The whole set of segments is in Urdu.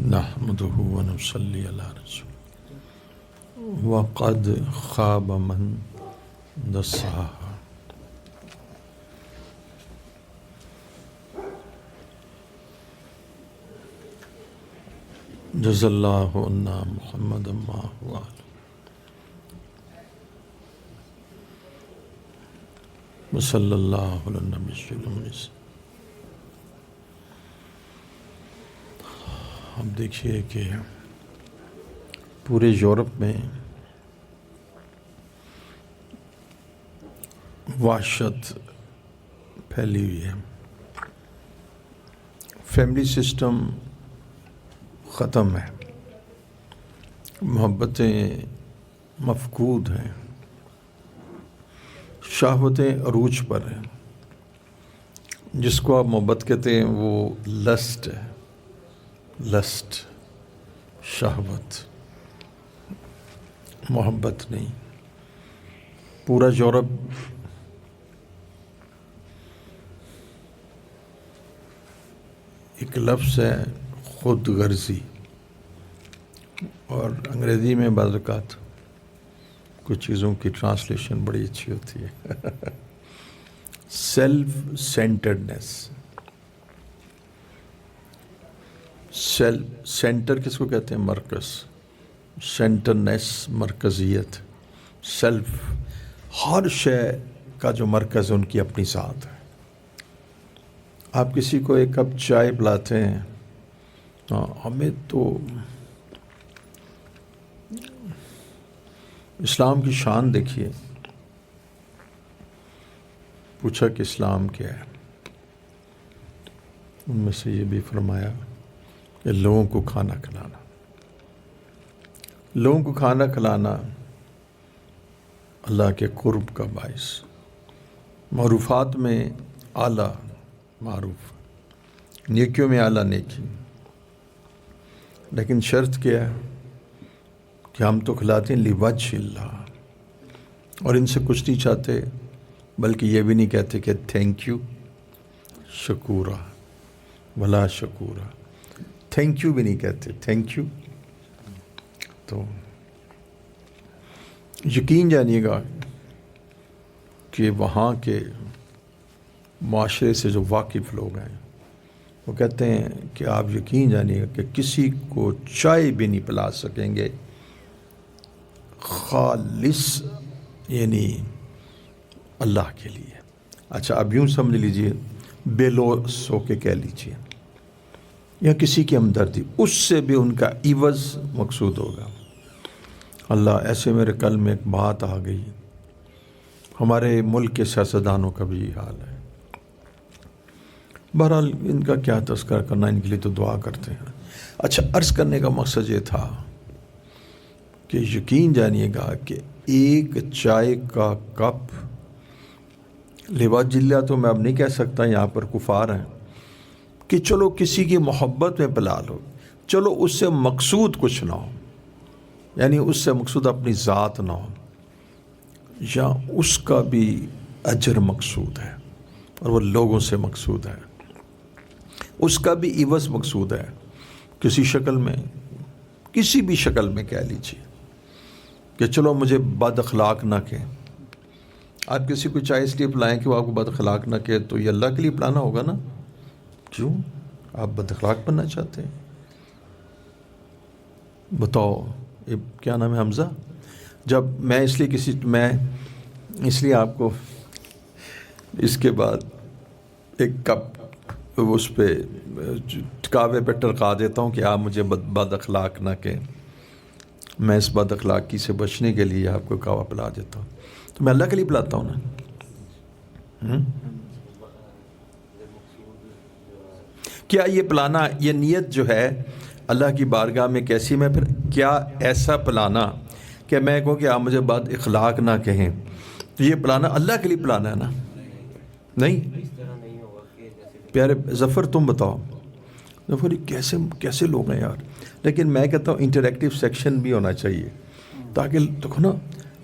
نحمده ونصلي على رسوله وقد خاب من دساها جزا اللہ عنا محمد ما هو وصلی اللہ علی النبی الامین۔ اب دیکھیے کہ پورے یورپ میں وحشت پھیلی ہوئی ہے، فیملی سسٹم ختم ہے، محبتیں مفقود ہیں، شہوتیں عروج پر ہیں۔ جس کو آپ محبت کہتے ہیں وہ لسٹ ہے، لسٹ، شہوت، محبت نہیں۔ پورا یورپ ایک لفظ ہے خود غرضی، اور انگریزی میں بعض اوقات کچھ چیزوں کی ٹرانسلیشن بڑی اچھی ہوتی ہے سیلف سینٹرڈنیس۔ سینٹر کس کو کہتے ہیں؟ مرکز، سینٹرنیس مرکزیت، سیلف، ہر شے کا جو مرکز ہے ان کی اپنی ذات ہے۔ آپ کسی کو ایک کپ چائے پلاتے ہیں، ہمیں تو اسلام کی شان دیکھیے، پوچھا کہ اسلام کیا ہے، ان میں سے یہ بھی فرمایا کہ لوگوں کو کھانا کھلانا، لوگوں کو کھانا کھلانا اللہ کے قرب کا باعث، معروفات میں اعلیٰ معروف، نیکیوں میں اعلیٰ نیکی، لیکن شرط کیا ہے کہ ہم تو کھلاتے ہیں لوجہ اللہ، اور ان سے کچھ نہیں چاہتے، بلکہ یہ بھی نہیں کہتے کہ تھینک یو شکورا ولا شکورا، تھینک یو بھی نہیں کہتے، تھینک یو۔ تو یقین جانیے گا کہ وہاں کے معاشرے سے جو واقف لوگ ہیں وہ کہتے ہیں کہ آپ یقین جانیے گا کہ کسی کو چائے بھی نہیں پلا سکیں گے خالص، یعنی اللہ کے لیے۔ اچھا اب یوں سمجھ لیجئے، بے لوث ہو کے کہہ لیجئے، یا کسی کی ہمدردی، اس سے بھی ان کا عوض مقصود ہوگا۔ اللہ، ایسے میرے کل میں ایک بات آ گئی، ہمارے ملک کے سیاستدانوں کا بھی یہ حال ہے۔ بہرحال ان کا کیا تذکرہ کرنا، ان کے لیے تو دعا کرتے ہیں۔ اچھا، عرض کرنے کا مقصد یہ تھا کہ یقین جانیے گا کہ ایک چائے کا کپ، لواج اللہ تو میں اب نہیں کہہ سکتا، یہاں پر کفار ہیں، کہ چلو کسی کی محبت میں پلا لو، چلو اس سے مقصود کچھ نہ ہو، یعنی اس سے مقصود اپنی ذات نہ ہو، یا اس کا بھی اجر مقصود ہے اور وہ لوگوں سے مقصود ہے، اس کا بھی عوض مقصود ہے، کسی شکل میں، کسی بھی شکل میں کہہ لیجیے کہ چلو مجھے بد اخلاق نہ کہیں۔ آپ کسی کو چائے اس لیے پلائیں کہ وہ آپ کو بد اخلاق نہ کہے، تو یہ اللہ کے لیے پلانا ہوگا نا؟ کیوں آپ بد اخلاق بننا چاہتے ہیں؟ بتاؤ، کیا نام ہے، حمزہ؟ جب میں اس لیے آپ کو اس کے بعد ایک کپ اس پہ کعوے پہ ٹرکا دیتا ہوں کہ آپ مجھے بد اخلاق نہ کہیں، میں اس بد اخلاقی سے بچنے کے لیے آپ کو کعوہ پلا دیتا ہوں، تو میں اللہ کے لیے پلاتا ہوں نا۔ کیا یہ پلانا، یہ نیت جو ہے اللہ کی بارگاہ میں کیسی، میں پھر کیا ایسا پلانا کہ میں کہوں کہ آپ مجھے بد اخلاق نہ کہیں، تو یہ پلانا اللہ کے لیے پلانا ہے نا؟ نہیں پیارے ظفر، تم بتاؤ ظفر، یہ کیسے لوگ ہیں یار؟ لیکن میں کہتا ہوں انٹریکٹیو سیکشن بھی ہونا چاہیے، تاکہ دیکھو نا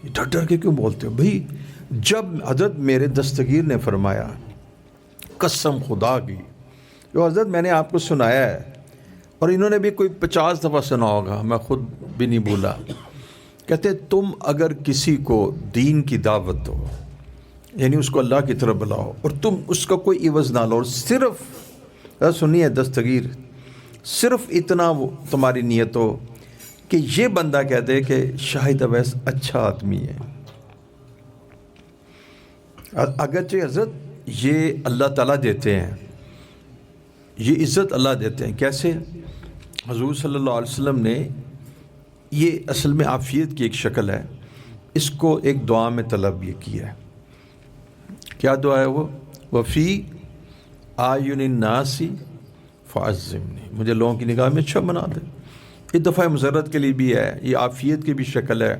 ڈر ڈر کے کیوں بولتے ہو بھائی؟ جب حضرت میرے دستگیر نے فرمایا، قسم خدا کی، جو حضرت میں نے آپ کو سنایا ہے اور انہوں نے بھی کوئی 50 دفعہ سنا ہوگا، میں خود بھی نہیں بھولا. کہتے تم اگر کسی کو دین کی دعوت دو، یعنی اس کو اللہ کی طرف بلاؤ، اور تم اس کا کوئی عوض نہ لو، صرف سنیے دستگیر، صرف اتنا وہ تمہاری نیت ہو کہ یہ بندہ کہتے کہ شاہد اویس اچھا آدمی ہے. اگرچہ حضرت یہ اللہ تعالیٰ دیتے ہیں، یہ عزت اللہ دیتے ہیں. کیسے؟ حضور صلی اللہ علیہ وسلم نے، یہ اصل میں عافیت کی ایک شکل ہے، اس کو ایک دعا میں طلب یہ کیا ہے. کیا دعا ہے وہ؟ وفی اعین الناس فعظمنی، مجھے لوگوں کی نگاہ میں اچھا بنا دے. ایک دفعہ مسرت کے لیے بھی ہے، یہ عافیت کی بھی شکل ہے.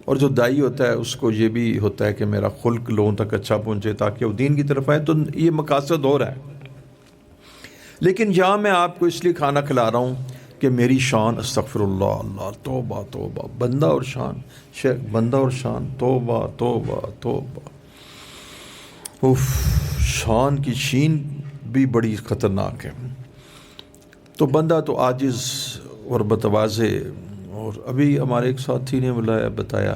اور جو دائی ہوتا ہے اس کو یہ بھی ہوتا ہے کہ میرا خلق لوگوں تک اچھا پہنچے تاکہ وہ دین کی طرف آئے. تو یہ مقاصد ہو رہا ہے. لیکن یہاں میں آپ کو اس لیے کھانا کھلا رہا ہوں کہ میری شان استغفر اللہ، اللہ توبہ توبہ، بندہ اور شان، شیخ بندہ اور شان، توبہ توبہ توبہ. شان کی شین بھی بڑی خطرناک ہے. تو بندہ تو عاجز اور متواضع. اور ابھی ہمارے ایک ساتھی نے بتایا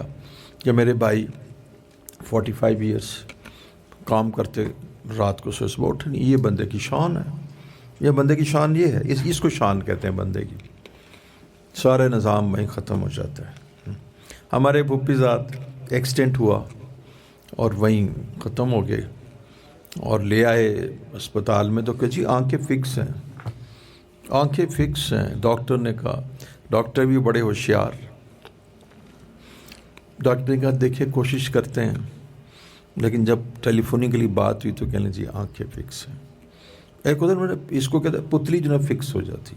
کہ میرے بھائی 45 ایئرس کام کرتے، رات کو صبح اٹھ نہیں. یہ بندے کی شان ہے، یہ بندے کی شان یہ ہے، اس کو شان کہتے ہیں بندے کی. سارے نظام وہیں ختم ہو جاتا ہے. ہمارے پھوپھی ذات ایکسیڈنٹ ہوا اور وہیں ختم ہو گئے، اور لے آئے اسپتال میں تو کہ جی آنکھیں فکس ہیں، آنکھیں فکس ہیں. ڈاکٹر نے کہا، ڈاکٹر بھی بڑے ہوشیار، ڈاکٹر نے کہا دیکھیں کوشش کرتے ہیں، لیکن جب ٹیلی فونکلی بات ہوئی تو کہنے جی آنکھیں فکس ہیں. ایک ادھر میں نے اس کو کہتے ہیں پتلی جو ہے فکس ہو جاتی.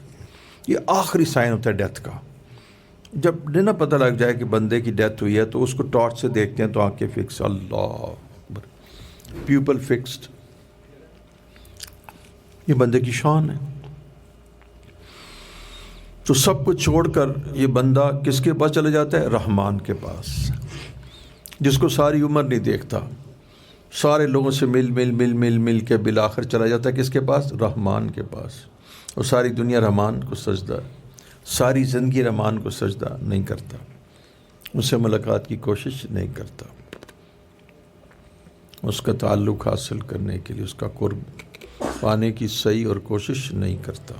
یہ آخری سائن ہوتا ہے ڈیتھ کا. جب نہ پتہ لگ جائے کہ بندے کی ڈیتھ ہوئی ہے تو اس کو ٹارچ سے دیکھتے ہیں تو آنکھیں فکس. اللہ اکبر، پیپل فکسڈ. یہ بندے کی شان ہے. تو سب کچھ چھوڑ کر یہ بندہ کس کے پاس چلا جاتا ہے؟ رحمان کے پاس، جس کو ساری عمر نہیں دیکھتا. سارے لوگوں سے مل مل مل مل مل کے بالآخر چلا جاتا ہے کس کے پاس؟ رحمان کے پاس. اور ساری دنیا رحمان کو سجدہ، ساری زندگی رحمان کو سجدہ نہیں کرتا، اس سے ملاقات کی کوشش نہیں کرتا، اس کا تعلق حاصل کرنے کے لیے، اس کا قرب پانے کی صحیح اور کوشش نہیں کرتا.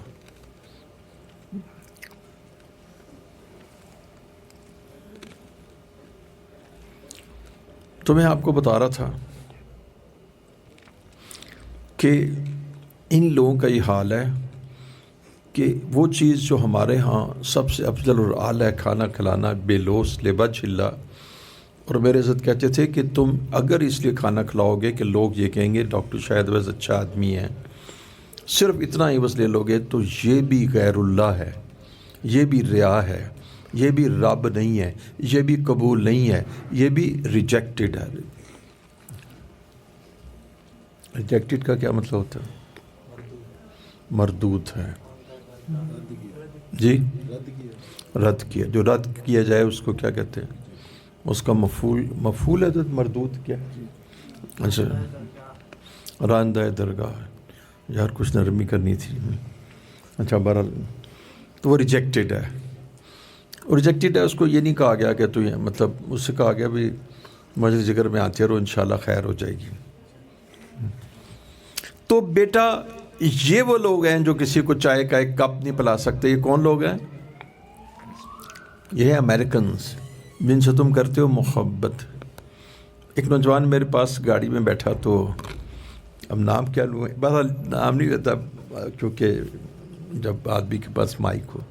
تو میں آپ کو بتا رہا تھا کہ ان لوگوں کا یہ حال ہے کہ وہ چیز جو ہمارے ہاں سب سے افضل اور اعلیٰ ہے، کھانا کھلانا، بے لوث لبا چلا. اور میرے عزت کہتے تھے کہ تم اگر اس لیے کھانا کھلاؤ گے کہ لوگ یہ کہیں گے ڈاکٹر شاہد اویس اچھا آدمی ہے، صرف اتنا ہی بس لے لو گے، تو یہ بھی غیر اللہ ہے، یہ بھی ریا ہے، یہ بھی رب نہیں ہے، یہ بھی قبول نہیں ہے، یہ بھی ریجیکٹڈ ہے. ریجیکٹڈ کا کیا مطلب ہوتا ہے؟ مردود ہے. جی رد کیا. جو رد کیا جائے اس کو کیا کہتے ہیں؟ اس کا مفعول ہے. تو مردود کیا؟ اچھا راندہ درگاہ. یار کچھ نرمی کرنی تھی. اچھا بہرحال تو وہ ریجیکٹڈ ہے. ریجیکٹڈ ہے، اس کو یہ نہیں کہا گیا کہ تو یہ مطلب اس سے کہا گیا بھی مجلس ذکر میں آتے رہو انشاءاللہ خیر ہو جائے گی. تو بیٹا یہ وہ لوگ ہیں جو کسی کو چائے کا ایک کپ نہیں پلا سکتے. یہ کون لوگ ہیں؟ یہ ہیں امریکنز جن سے تم کرتے ہو محبت. ایک نوجوان میرے پاس گاڑی میں بیٹھا، تو اب نام کیا لوں، بہرحال نام نہیں لیتا کیونکہ جب آدمی کے پاس مائک ہو.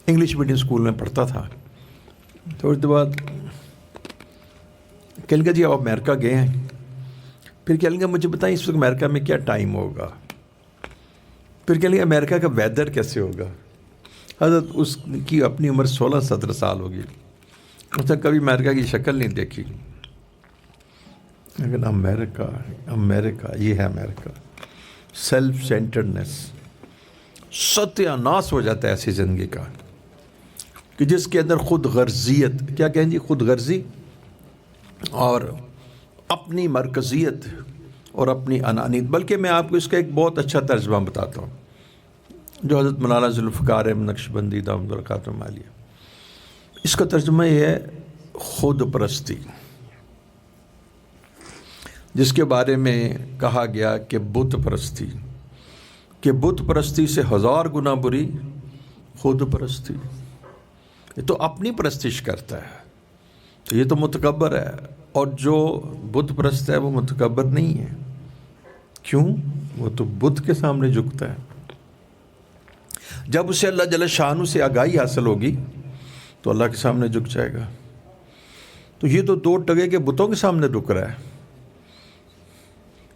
انگلش میڈیم اسکول میں پڑھتا تھا. تھوڑی دیر بعد کہنے لگا جی آپ امریکہ گئے ہیں؟ پھر کہنے لگا مجھے بتائیں اس وقت امریکہ میں کیا ٹائم ہوگا. پھر کہنے لگا امریکہ کا ویدر کیسے ہوگا. حضرت اس کی اپنی عمر 16-17 سال ہوگی، اس نے کبھی امریکہ کی شکل نہیں دیکھی. لیکن امریکہ یہ ہے امریکہ. سیلف سینٹرڈنس، ستیہ ناس ہو جاتا ہے ایسی زندگی کا کہ جس کے اندر خود غرضیت، کیا کہیں جی، خود غرضی اور اپنی مرکزیت اور اپنی انانیت. بلکہ میں آپ کو اس کا ایک بہت اچھا ترجمہ بتاتا ہوں. جو حضرت مولانا ذوالفقار احمد نقشبندی دامت برکاتہم عالیہ، اس کا ترجمہ یہ ہے خود پرستی، جس کے بارے میں کہا گیا کہ بت پرستی، کہ بت پرستی سے 1000 گنا بری خود پرستی۔ یہ تو اپنی پرستش کرتا ہے، تو یہ تو متکبر ہے، اور جو بت پرست ہے وہ متکبر نہیں ہے۔ کیوں؟ وہ تو بت کے سامنے جھکتا ہے۔ جب اسے اللہ جل شانہ سے آگاہی حاصل ہوگی تو اللہ کے سامنے جھک جائے گا۔ تو یہ تو 2 ٹگے کے بتوں کے سامنے رک رہا ہے،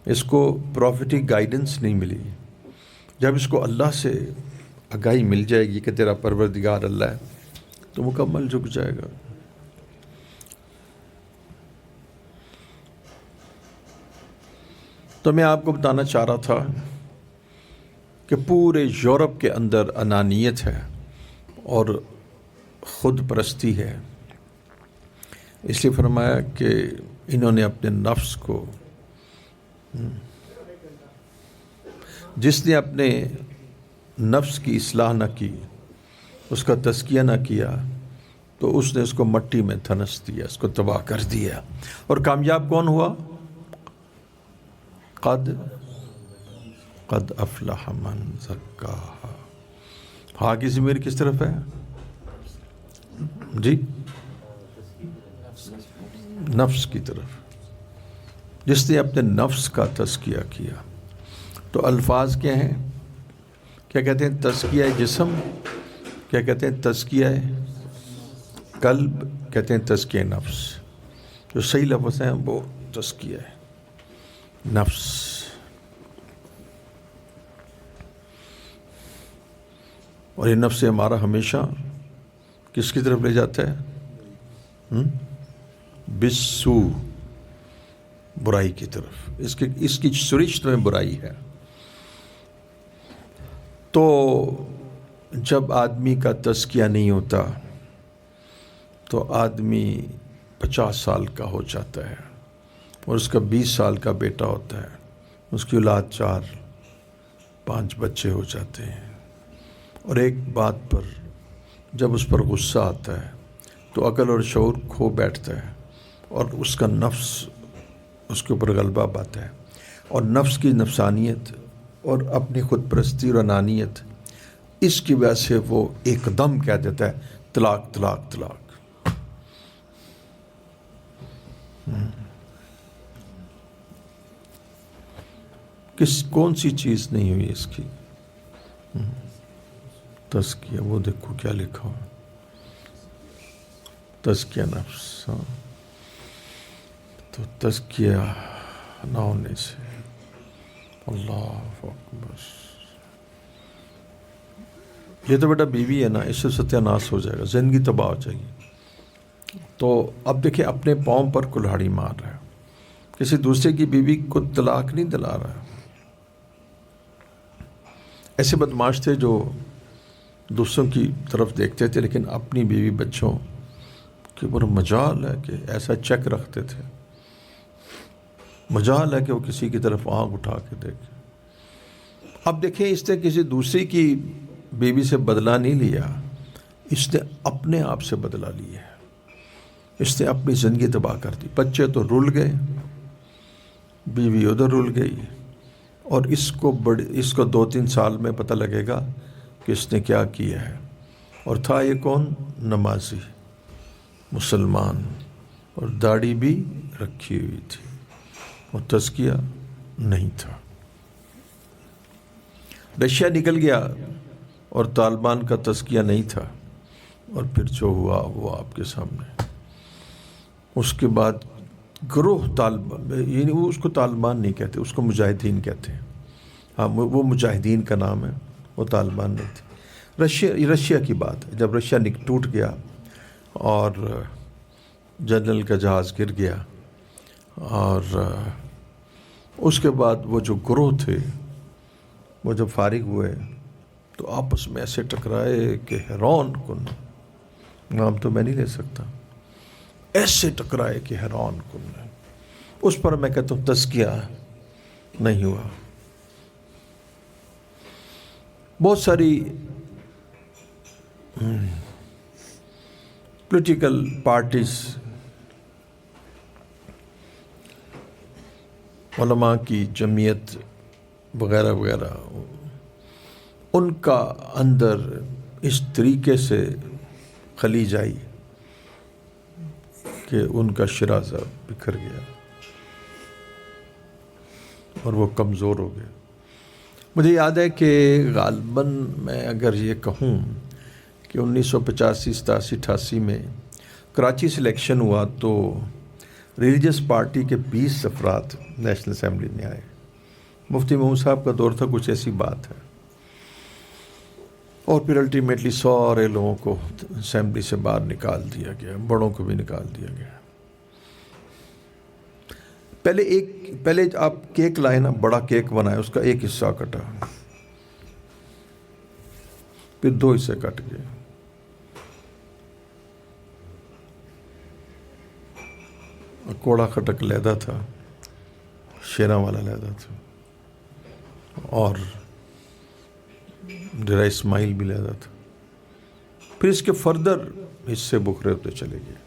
اس کو پروفیٹک گائیڈنس نہیں ملی۔ جب اس کو اللہ سے آگاہی مل جائے گی کہ تیرا پروردگار اللہ ہے، تو مکمل جھک جائے گا۔ تو میں آپ کو بتانا چاہ رہا تھا کہ پورے یورپ کے اندر انانیت ہے اور خود پرستی ہے۔ اس لیے فرمایا کہ انہوں نے اپنے نفس کو، جس نے اپنے نفس کی اصلاح نہ کی، اس کا تزکیہ نہ کیا، تو اس نے اس کو مٹی میں دھنس دیا، اس کو تباہ کر دیا۔ اور کامیاب کون ہوا؟ قد افلح من زکاہا۔ ہاں کی ضمیر کس طرف ہے؟ جی، نفس کی طرف، جس نے اپنے نفس کا تزکیہ کیا۔ تو الفاظ کیا ہیں؟ کیا کہتے ہیں؟ تزکیہ جسم، کیا کہتے ہیں؟ تزکیہ قلب، کہتے ہیں تزکیہ نفس۔ جو صحیح لفظ ہیں وہ تزکیہ ہے نفس۔ اور یہ نفس ہمارا ہمیشہ کس کی طرف لے جاتا ہے؟ بالسو، برائی کی طرف۔ اس کی سرشت میں برائی ہے۔ تو جب آدمی کا تزکیہ نہیں ہوتا تو آدمی 50 سال کا ہو جاتا ہے، اور اس کا 20 سال کا بیٹا ہوتا ہے، اس کی اولاد 4-5 بچے ہو جاتے ہیں، اور ایک بات پر جب اس پر غصہ آتا ہے تو عقل اور شعور کھو بیٹھتا ہے، اور اس کا نفس اس کے اوپر غلبہ پاتا ہے، اور نفس کی نفسانیت اور اپنی خود پرستی اور انانیت، اس کی وجہ سے وہ ایک دم کہہ دیتا ہے طلاق طلاق طلاق۔ کون سی چیز نہیں ہوئی اس کی تزکیہ؟ وہ دیکھو کیا لکھا ہو، تزکیہ نفس۔ تو تزکیہ نہ ہونے سے اللہ اکبر، یہ تو بیٹا بیوی ہے نا، اس سے ستیہ ناش ہو جائے گا، زندگی تباہ ہو جائے گی۔ تو اب دیکھیں اپنے پاؤں پر کلہاڑی مار رہا ہے، کسی دوسرے کی بیوی کو طلاق نہیں دلا رہا ہے۔ ایسے بدماش تھے جو دوسروں کی طرف دیکھتے تھے لیکن اپنی بیوی بچوں کے اوپر مجال ہے کہ ایسا چیک رکھتے تھے، مجال ہے کہ وہ کسی کی طرف آنکھ اٹھا کے دیکھیں۔ اب دیکھیں اس نے کسی دوسری کی بیوی سے بدلہ نہیں لیا، اس نے اپنے آپ سے بدلہ لیا ہے، اس نے اپنی زندگی تباہ کر دی۔ بچے تو رول گئے، بیوی ادھر رول گئی، اور اس کو 2-3 سال میں پتہ لگے گا کہ اس نے کیا کیا ہے۔ اور تھا یہ کون؟ نمازی مسلمان، اور داڑھی بھی رکھی ہوئی تھی، اور تزکیہ نہیں تھا۔ رشیا نکل گیا اور طالبان کا تزکیہ نہیں تھا، اور پھر جو ہوا وہ آپ کے سامنے۔ اس کے بعد گروہ طالبان، یعنی وہ اس کو طالبان نہیں کہتے، اس کو مجاہدین کہتے ہیں۔ ہاں وہ مجاہدین کا نام ہے، وہ طالبان نہیں تھے۔ رشیا کی بات ہے، جب رشیا ٹوٹ گیا اور جنرل کا جہاز گر گیا، اور اس کے بعد وہ جو گروہ تھے وہ جب فارغ ہوئے تو آپس میں ایسے ٹکرائے کہ حیران کن، نام تو میں نہیں لے سکتا، ایسے ٹکرائے کہ حیران کن ہے۔ اس پر میں کہتا ہوں تزکیہ نہیں ہوا۔ بہت ساری پولیٹیکل پارٹیز، علماء کی جمعیت وغیرہ وغیرہ، ان کا اندر اس طریقے سے خلیج آئی کہ ان کا شرازہ بکھر گیا اور وہ کمزور ہو گئے۔ مجھے یاد ہے کہ غالباً میں اگر یہ کہوں کہ 1985 87 88 میں کراچی سے الیکشن ہوا تو ریلیجس پارٹی کے 20 افراد نیشنل اسمبلی میں آئے۔ مفتی محمود صاحب کا دور تھا، کچھ ایسی بات ہے، اور پھر الٹیمیٹلی سارے لوگوں کو اسمبلی سے باہر نکال دیا گیا، بڑوں کو بھی نکال دیا گیا۔ پہلے آپ کیک لائے نا، بڑا کیک بنائے، اس کا ایک حصہ کٹا، پھر 2 حصے کٹ گئے، کوڑا کھٹک لیدا تھا، شیراں والا لیدا تھا، اور ڈرا اسماعیل بھی لیدا تھا۔ پھر اس کے فردر حصے بکھرے ہوتے چلے گئے،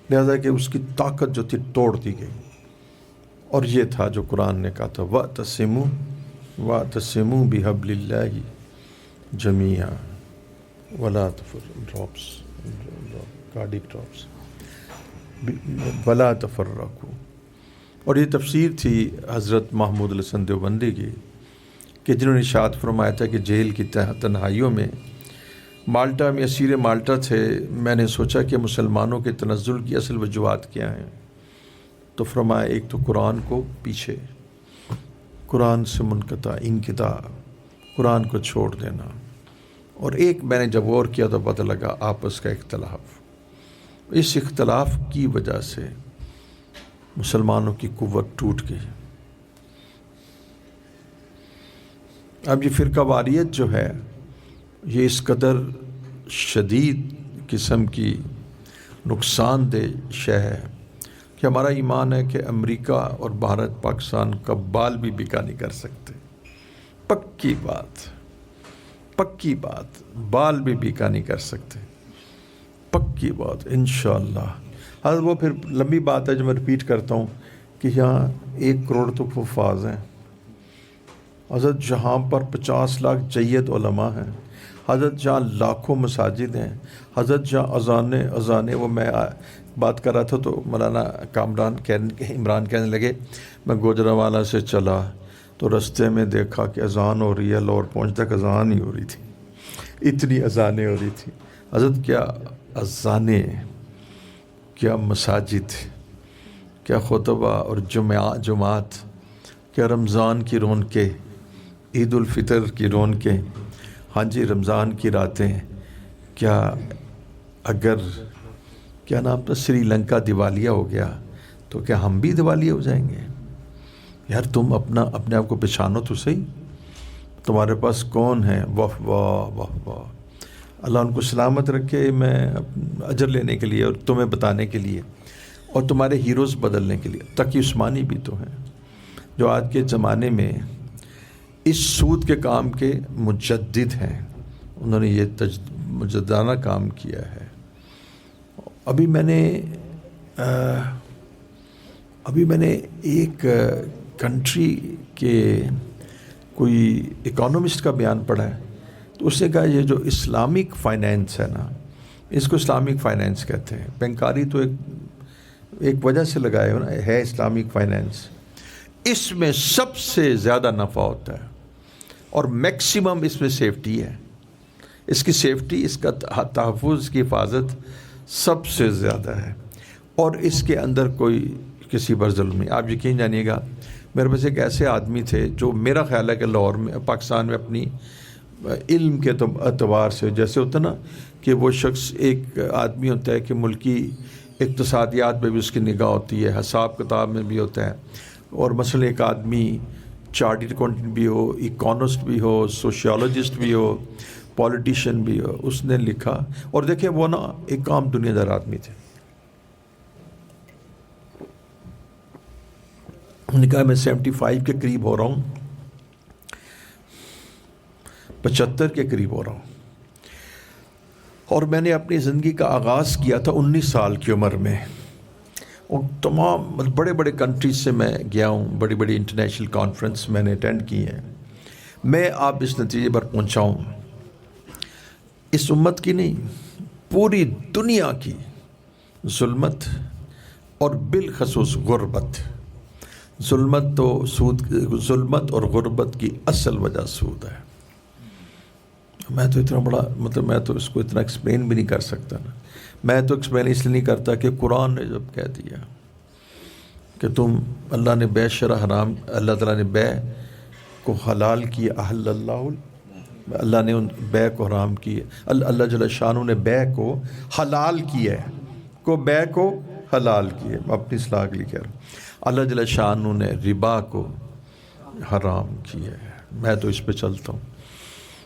لہذا کہ اس کی طاقت جو تھی توڑ دی گئی۔ اور یہ تھا جو قرآن نے کہا تھا، وَاعْتَصِمُوا بِحَبْلِ اللَّهِ جَمِيعًا وَلَا وَلَا تَفَرَّقُوا۔ اور یہ تفسیر تھی حضرت محمود الحسن دیوبندی کی، کہ جنہوں نے ارشاد فرمایا تھا کہ جیل کی تنہائیوں میں مالٹا میں اسیر مالٹا تھے، میں نے سوچا کہ مسلمانوں کے تنزل کی اصل وجوہات کیا ہیں، تو فرمایا ایک تو قرآن کو پیچھے، قرآن سے انقطاع، قرآن کو چھوڑ دینا، اور ایک میں نے جب غور کیا تو پتہ لگا آپس کا اختلاف۔ اس اختلاف کی وجہ سے مسلمانوں کی قوت ٹوٹ گئی۔ اب یہ فرقہ واریت جو ہے، یہ اس قدر شدید قسم کی نقصان دہ شے ہے کہ ہمارا ایمان ہے کہ امریکہ اور بھارت پاکستان کا بال بھی بکا نہیں کر سکتے۔ پکی بات، بال بھی بکا نہیں کر سکتے، پکی بات انشاءاللہ۔ حضرت وہ پھر لمبی بات ہے جو میں ریپیٹ کرتا ہوں کہ یہاں 1 کروڑ تو حفاظ ہیں حضرت، جہاں پر 50 لاکھ جید علماء ہیں حضرت، جہاں لاکھوں مساجد ہیں حضرت، جہاں اذانے وہ میں بات کر رہا تھا تو مولانا عمران کہنے لگے میں گوجرانوالہ سے چلا تو رستے میں دیکھا کہ اذان ہو رہی ہے، لاہور پہنچ تک اذان ہی ہو رہی تھی، اتنی اذانیں ہو رہی تھی حضرت۔ کیا اذانیں، کیا مساجد، کیا خطبہ اور جمعات، کیا رمضان کی رونقیں، عید الفطر کی رونقیں، ہاں جی رمضان کی راتیں، کیا اگر کیا نام تھا سری لنکا دیوالیہ ہو گیا تو کیا ہم بھی دیوالیہ ہو جائیں گے؟ یار تم اپنے آپ کو پہچانو تو صحیح، تمہارے پاس کون ہے؟ واہ واہ واہ واہ، اللہ ان کو سلامت رکھے، میں اجر لینے کے لیے اور تمہیں بتانے کے لیے اور تمہارے ہیروز بدلنے کے لیے۔ تقی عثمانی بھی تو ہیں جو آج کے زمانے میں اس سود کے کام کے مجدد ہیں، انہوں نے یہ مجددانہ کام کیا ہے۔ ابھی میں نے ایک کنٹری کے کوئی اکانومسٹ کا بیان پڑھا ہے، تو اس نے کہا یہ جو اسلامک فائنینس ہے نا، اس کو اسلامک فائنینس کہتے ہیں۔ بینکاری تو ایک وجہ سے لگائے ہو نا، ہے اسلامک فائنینس، اس میں سب سے زیادہ نفع ہوتا ہے اور میکسیمم اس میں سیفٹی ہے، اس کی سیفٹی، اس کا تحفظ، کی حفاظت سب سے زیادہ ہے، اور اس کے اندر کوئی کسی پر ظلم نہیں۔ آپ یقین جانیے گا، میرے پاس ایک ایسے آدمی تھے جو میرا خیال ہے کہ لاہور میں پاکستان میں اپنی علم کے اعتبار سے، جیسے ہوتا نا کہ وہ شخص ایک آدمی ہوتا ہے کہ ملکی اقتصادیات میں بھی اس کی نگاہ ہوتی ہے، حساب کتاب میں بھی ہوتا ہے، اور مثلا ایک آدمی چارٹرڈ اکاؤنٹنٹ بھی ہو، اکانومسٹ بھی ہو، سوشیولوجسٹ بھی ہو، پولیٹیشین بھی ہو، اس نے لکھا، اور دیکھیں وہ نا ایک عام دنیا دار آدمی تھے، انہوں نے کہا میں 75 کے قریب ہو رہا ہوں، 75 کے قریب ہو رہا ہوں، اور میں نے اپنی زندگی کا آغاز کیا تھا 19 سال کی عمر میں، اور تمام بڑے بڑے کنٹریز سے میں گیا ہوں، بڑی بڑی انٹرنیشنل کانفرنس میں نے اٹینڈ کی ہیں۔ میں آپ اس نتیجے پر پہنچا ہوں، اس امت کی نہیں، پوری دنیا کی ظلمت اور بالخصوص غربت، ظلمت اور غربت کی اصل وجہ سود ہے۔ میں تو اتنا بڑا میں تو اس کو اتنا ایکسپلین بھی نہیں کر سکتا نا۔ میں تو ایکسپلین اس لیے نہیں کرتا کہ قرآن نے جب کہہ دیا کہ تم اللہ نے بے شرع حرام، اللہ تعالیٰ نے بے کو حلال کیا، احل اللہ نے ان بے کو حرام کیا، اللہ جل شانہ نے بے کو حلال کیا ہے، بے کو حلال کیا، اپنی اصلاح کے لیے کہہ رہا ہوں۔ اللہ جل شانہ نے ربا کو حرام کیا ہے، میں تو اس پہ چلتا ہوں،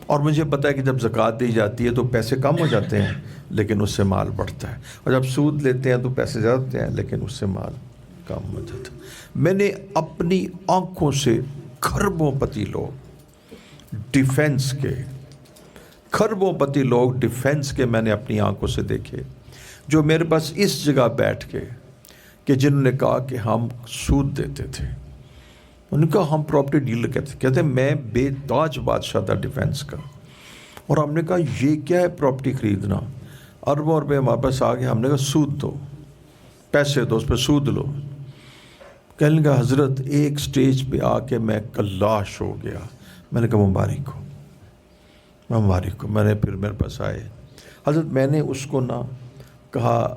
اور مجھے پتہ ہے کہ جب زکوٰۃ دی جاتی ہے تو پیسے کم ہو جاتے ہیں لیکن اس سے مال بڑھتا ہے، اور جب سود لیتے ہیں تو پیسے زیادہ ہوتے ہیں لیکن اس سے مال کم ہو جاتا ہے۔ میں نے اپنی آنکھوں سے کھربوں پتی لوگ ڈیفینس کے میں نے اپنی آنکھوں سے دیکھے، جو میرے پاس اس جگہ بیٹھ کے کہ جنہوں نے کہا کہ ہم سود دیتے تھے، ان کا ہم پراپرٹی ڈیلر کہتے ہیں میں بے تاج بادشاہ تھا ڈیفینس کا، اور ہم نے کہا یہ کیا ہے پراپرٹی خریدنا، اربوں روپے ہمارے پاس آ گئے، ہم نے کہا سود دو، پیسے دو، اس پہ سود لو۔ کہنے لگا حضرت ایک سٹیج پہ آ کے میں کلاش ہو گیا، میں نے کہا مبارک ہو، میں نے پھر میرے پاس آئے حضرت، میں نے اس کو نہ کہا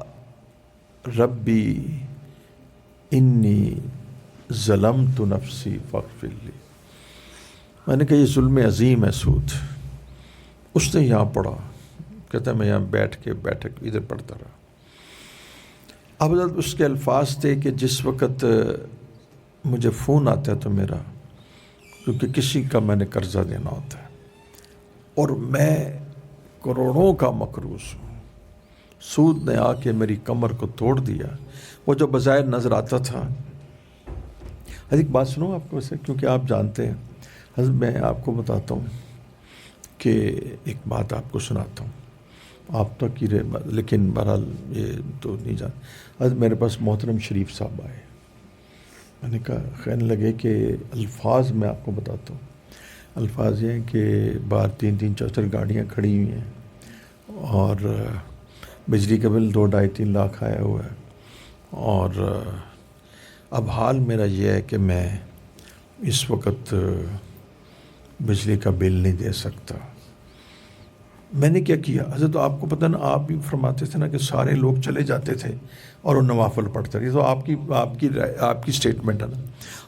ربی انی ظلمت نفسی فاغفر لی، میں نے کہا یہ ظلم عظیم ہے سود۔ اس نے یہاں پڑھا، کہتا ہے میں یہاں بیٹھ ادھر پڑھتا رہا۔ اب حضرت اس کے الفاظ تھے کہ جس وقت مجھے فون آتا ہے تو میرا، کیونکہ کسی کا میں نے قرضہ دینا ہوتا ہے اور میں کروڑوں کا مقروض ہوں، سود نے آ کے میری کمر کو توڑ دیا، وہ جو بظاہر نظر آتا تھا۔ ایک بات سنوں آپ کو ویسے، کیونکہ آپ جانتے ہیں حضرت، میں آپ کو بتاتا ہوں کہ ایک بات آپ کو سناتا ہوں، آپ تو کی رہے، لیکن بہرحال یہ تو نہیں جان۔ حضرت میرے پاس محترم شریف صاحب آئے، میں نے کہا کہنے لگے کہ الفاظ میں آپ کو بتاتا ہوں، الفاظ یہ ہیں کہ باہر 3-4 گاڑیاں کھڑی ہوئی ہیں اور بجلی کا بل 2-2.5-3 لاکھ آیا ہوا ہے، اور اب حال میرا یہ ہے کہ میں اس وقت بجلی کا بل نہیں دے سکتا۔ میں نے کیا کیا حضرت، آپ کو پتہ نا، آپ بھی فرماتے تھے نا کہ سارے لوگ چلے جاتے تھے اور وہ نوافل پڑھتے رہے، تو آپ کی اسٹیٹمنٹ ہے نا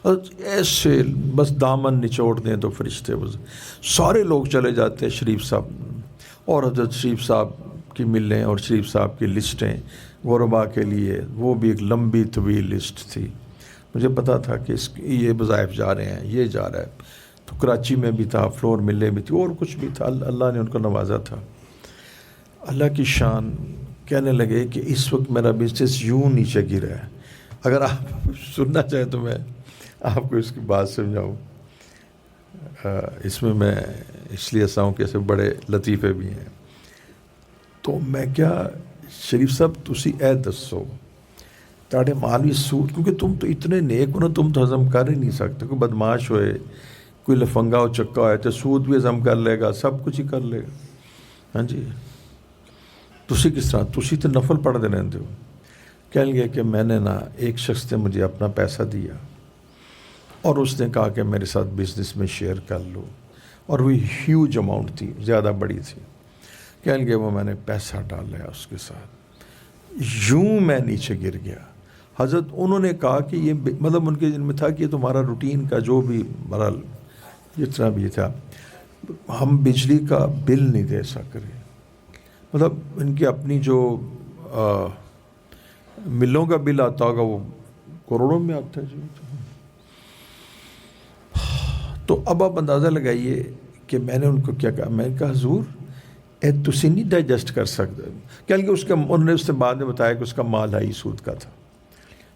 حضرت، ایسے بس دامن نچوڑ دیں تو فرشتے سارے لوگ چلے جاتے ہیں شریف صاحب، اور حضرت شریف صاحب کی ملیں اور شریف صاحب کی لسٹیں غربا کے لیے، وہ بھی ایک لمبی طویل لسٹ تھی۔ مجھے پتا تھا کہ یہ وظائف جا رہے ہیں، یہ جا رہا ہے، تو کراچی میں بھی تھا، فلور ملے بھی تھی، اور کچھ بھی تھا، اللہ نے ان کو نوازا تھا۔ اللہ کی شان، کہنے لگے کہ اس وقت میرا بزنس یوں نیچے گرا ہے، اگر آپ سننا چاہیں تو میں آپ کو اس کی بات سمجھاؤں، اس میں اس لیے ایسا ہوں کہ ایسے بڑے لطیفے بھی ہیں۔ تو میں کیا شریف صاحب تسی اے دسو تاڑے مالوی سود، کیونکہ تم تو اتنے نیک ہو نا، تم تو ہضم کر ہی نہیں سکتے، کوئی بدماش ہوئے، کوئی لفنگا ہو چکا ہوئے تو سود بھی ہضم کر لے گا، سب کچھ ہی کر لے گا، ہاں جی، تسی کس طرح، تسی تو نفل پڑھ دے رہتے ہو۔ کہنے لگے کہ میں نے نا، ایک شخص نے مجھے اپنا پیسہ دیا اور اس نے کہا کہ میرے ساتھ بزنس میں شیئر کر لو، اور وہ ہیوج اماؤنٹ تھی، زیادہ بڑی تھی۔ کہنے لگے وہ میں نے پیسہ ڈالا ہے اس کے ساتھ، یوں میں نیچے گر گیا حضرت۔ انہوں نے کہا کہ یہ مطلب ان کے دل میں تھا کہ یہ تمہارا روٹین کا جو بھی بہرحال جتنا بھی تھا، ہم بجلی کا بل نہیں دے سک رہے، مطلب ان کی اپنی جو ملوں کا بل آتا ہوگا وہ کروڑوں میں آتا ہے جی۔ تو اب آپ اندازہ لگائیے کہ میں نے ان کو کیا کہا، میں نے کہا حضور تسی نہیں ڈائجسٹ کر سکتے، کہنے کہ انہوں نے اس سے بعد میں بتایا کہ اس کا مال ہی سود کا تھا۔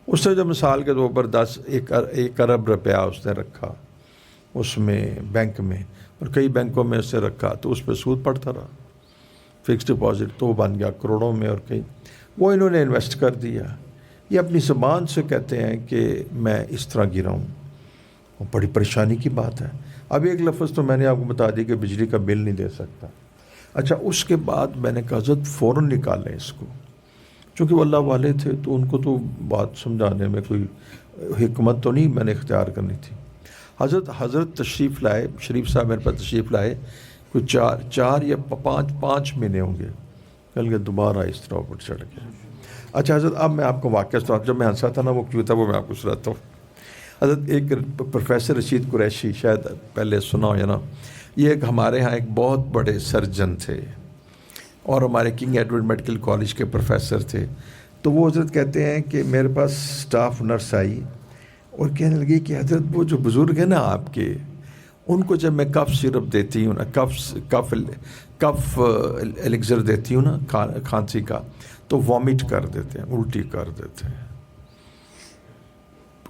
اس نے جو مثال کے طور پر 1 ارب روپیہ اس نے رکھا اس میں بینک میں، اور کئی بینکوں میں اسے رکھا تو اس پہ سود پڑتا رہا، فکس ڈپازٹ تو وہ بن گیا کروڑوں میں، اور کئی وہ انہوں نے انویسٹ کر دیا۔ یہ اپنی زبان سے کہتے ہیں کہ میں اس طرح گرا ہوں، وہ بڑی پریشانی کی بات ہے۔ اب ایک لفظ تو میں نے آپ کو بتا دی کہ بجلی کا بل نہیں دے سکتا۔ اچھا، اس کے بعد میں نے کہا حضرت فوراً نکالیں اس کو، چونکہ وہ اللہ والے تھے تو ان کو تو بات سمجھانے میں کوئی حکمت تو نہیں میں نے اختیار کرنی تھی۔ حضرت تشریف لائے، شریف صاحب میرے پاس تشریف لائے، کوئی چار یا پانچ مہینے ہوں گے، کل کے دوبارہ اس طرح اوپر چڑھ گیا۔ اچھا حضرت، اب میں آپ کو واقعہ سناتا ہوں، جب میں ہنسا تھا نا وہ کیوں تھا وہ میں آپ کو سناتا ہوں۔ حضرت ایک پروفیسر رشید قریشی، شاید پہلے سنا ہو یا نا، یہ ایک ہمارے ہاں ایک بہت بڑے سرجن تھے اور ہمارے کنگ ایڈورڈ میڈیکل کالج کے پروفیسر تھے۔ تو وہ حضرت کہتے ہیں کہ میرے پاس سٹاف نرس آئی اور کہنے لگی کہ حضرت وہ جو بزرگ ہیں نا آپ کے، ان کو جب میں کف سیرپ دیتی ہوں نا، کف ایلیکزر دیتی ہوں نا کھانسی کا، تو وامٹ کر دیتے ہیں، الٹی کر دیتے ہیں،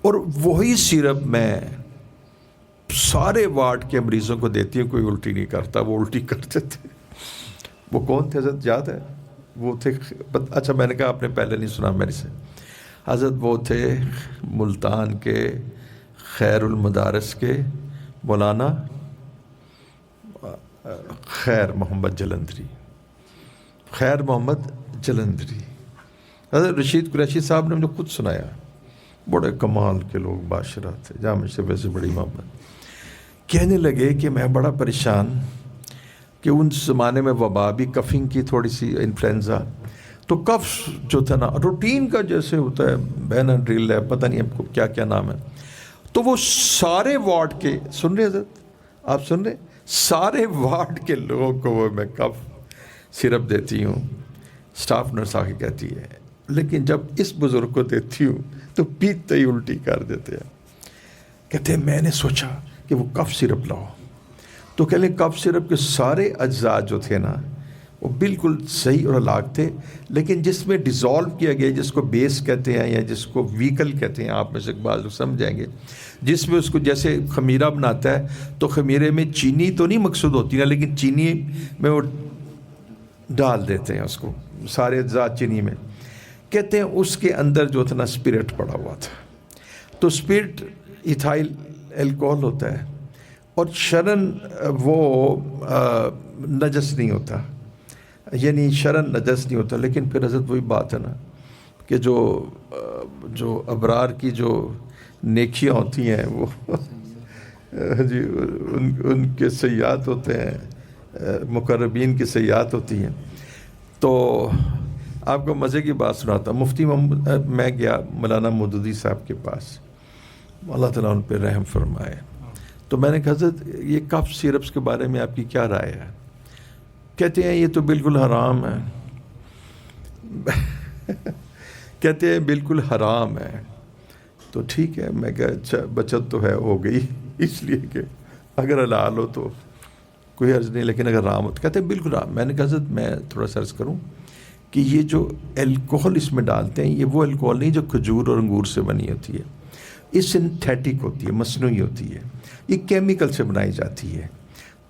اور وہی سیرپ میں سارے وارڈ کے مریضوں کو دیتی ہوں، کوئی الٹی نہیں کرتا، وہ الٹی کرتے تھے۔ وہ کون تھے حضرت یاد ہے؟ وہ تھے، اچھا میں نے کہا آپ نے پہلے نہیں سنا میرے سے، حضرت وہ تھے ملتان کے خیر المدارس کے مولانا خیر محمد جلندری، خیر محمد جلندری۔ حضرت رشید قریشی صاحب نے مجھے خود سنایا، بڑے کمال کے لوگ، بادشاہ تھے، جامع سے ویسے بڑی محبت۔ کہنے لگے کہ میں بڑا پریشان کہ ان زمانے میں وبا بھی، کفنگ کی تھوڑی سی، انفلوئنزا، تو کف جو تھا نا روٹین کا جیسے ہوتا ہے، بیناڈرل ہے، پتہ نہیں آپ کو کیا کیا نام ہے، تو وہ سارے وارڈ کے، سن رہے حضرت آپ سن رہے، سارے وارڈ کے لوگوں کو وہ میں کف سیرپ دیتی ہوں، سٹاف نرس آ کے کہتی ہے، لیکن جب اس بزرگ کو دیتی ہوں تو پیتے ہی الٹی کر دیتے ہیں۔ کہتے ہیں میں نے سوچا کہ وہ کف سیرپ لاؤ، تو کہہ لیں کف سیرپ کے سارے اجزاء جو تھے نا وہ بالکل صحیح اور الگ تھے، لیکن جس میں ڈیزالو کیا گیا، جس کو بیس کہتے ہیں یا جس کو ویکل کہتے ہیں، آپ میں سے بعض لوگ سمجھائیں گے، جس میں اس کو جیسے خمیرہ بناتا ہے تو خمیرے میں چینی تو نہیں مقصود ہوتی نا، لیکن چینی میں وہ ڈال دیتے ہیں اس کو، سارے اجزاء چینی میں، کہتے ہیں اس کے اندر جو تھا نا اسپرٹ پڑا ہوا تھا، تو اسپرٹ ایتھائل الکوہل ہوتا ہے، اور شرن وہ نجس نہیں ہوتا، یعنی شرن نجس نہیں ہوتا، لیکن پھر حضرت وہی بات ہے نا کہ جو ابرار کی جو نیکیاں ہوتی ہیں وہ جی ان کے سیئات ہوتے ہیں، مقربین کی سیئات ہوتی ہیں۔ تو آپ کو مزے کی بات سناتا ہوں، مفتی محمد، میں گیا مولانا مودودی صاحب کے پاس، اللہ تعالیٰ ان پہ رحم فرمائے، تو میں نے کہا حضرت یہ کف سیرپس کے بارے میں آپ کی کیا رائے ہے؟ کہتے ہیں یہ تو بالکل حرام ہے کہتے ہیں بالکل حرام ہے۔ تو ٹھیک ہے، میں کہا اچھا بچت تو ہے ہو گئی، اس لیے کہ اگر حلال ہو تو کوئی عرض نہیں، لیکن اگر حرام ہو تو کہتے ہیں بالکل حرام۔ میں نے کہا حضرت میں تھوڑا سرچ کروں کہ یہ جو الکوہل اس میں ڈالتے ہیں، یہ وہ الکوہل نہیں جو کھجور اور انگور سے بنی ہوتی ہے، یہ سنتھیٹک ہوتی ہے، مصنوعی ہوتی ہے، یہ کیمیکل سے بنائی جاتی ہے،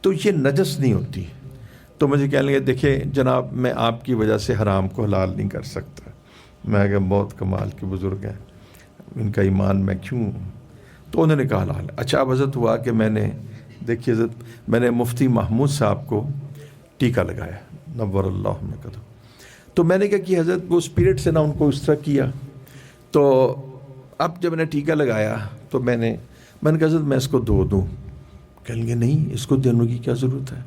تو یہ نجس نہیں ہوتی۔ تو مجھے کہنے لگے دیکھیں جناب میں آپ کی وجہ سے حرام کو حلال نہیں کر سکتا۔ میں کہا بہت کمال کے بزرگ ہیں، ان کا ایمان میں کیوں؟ تو انہوں نے کہا حلال ہے۔ اچھا اب حضرت ہوا کہ میں نے دیکھیے حضرت میں نے مفتی محمود صاحب کو ٹیکہ لگایا، نور اللہ مرکزہ، تو میں نے کہا کہ حضرت وہ اسپرٹ سے نہ ان کو اس طرح کیا، تو اب جب میں نے ٹیکہ لگایا تو میں نے کہا حضرت میں اس کو دو دوں، کہیں گے نہیں اس کو دینے کی کیا ضرورت ہے؟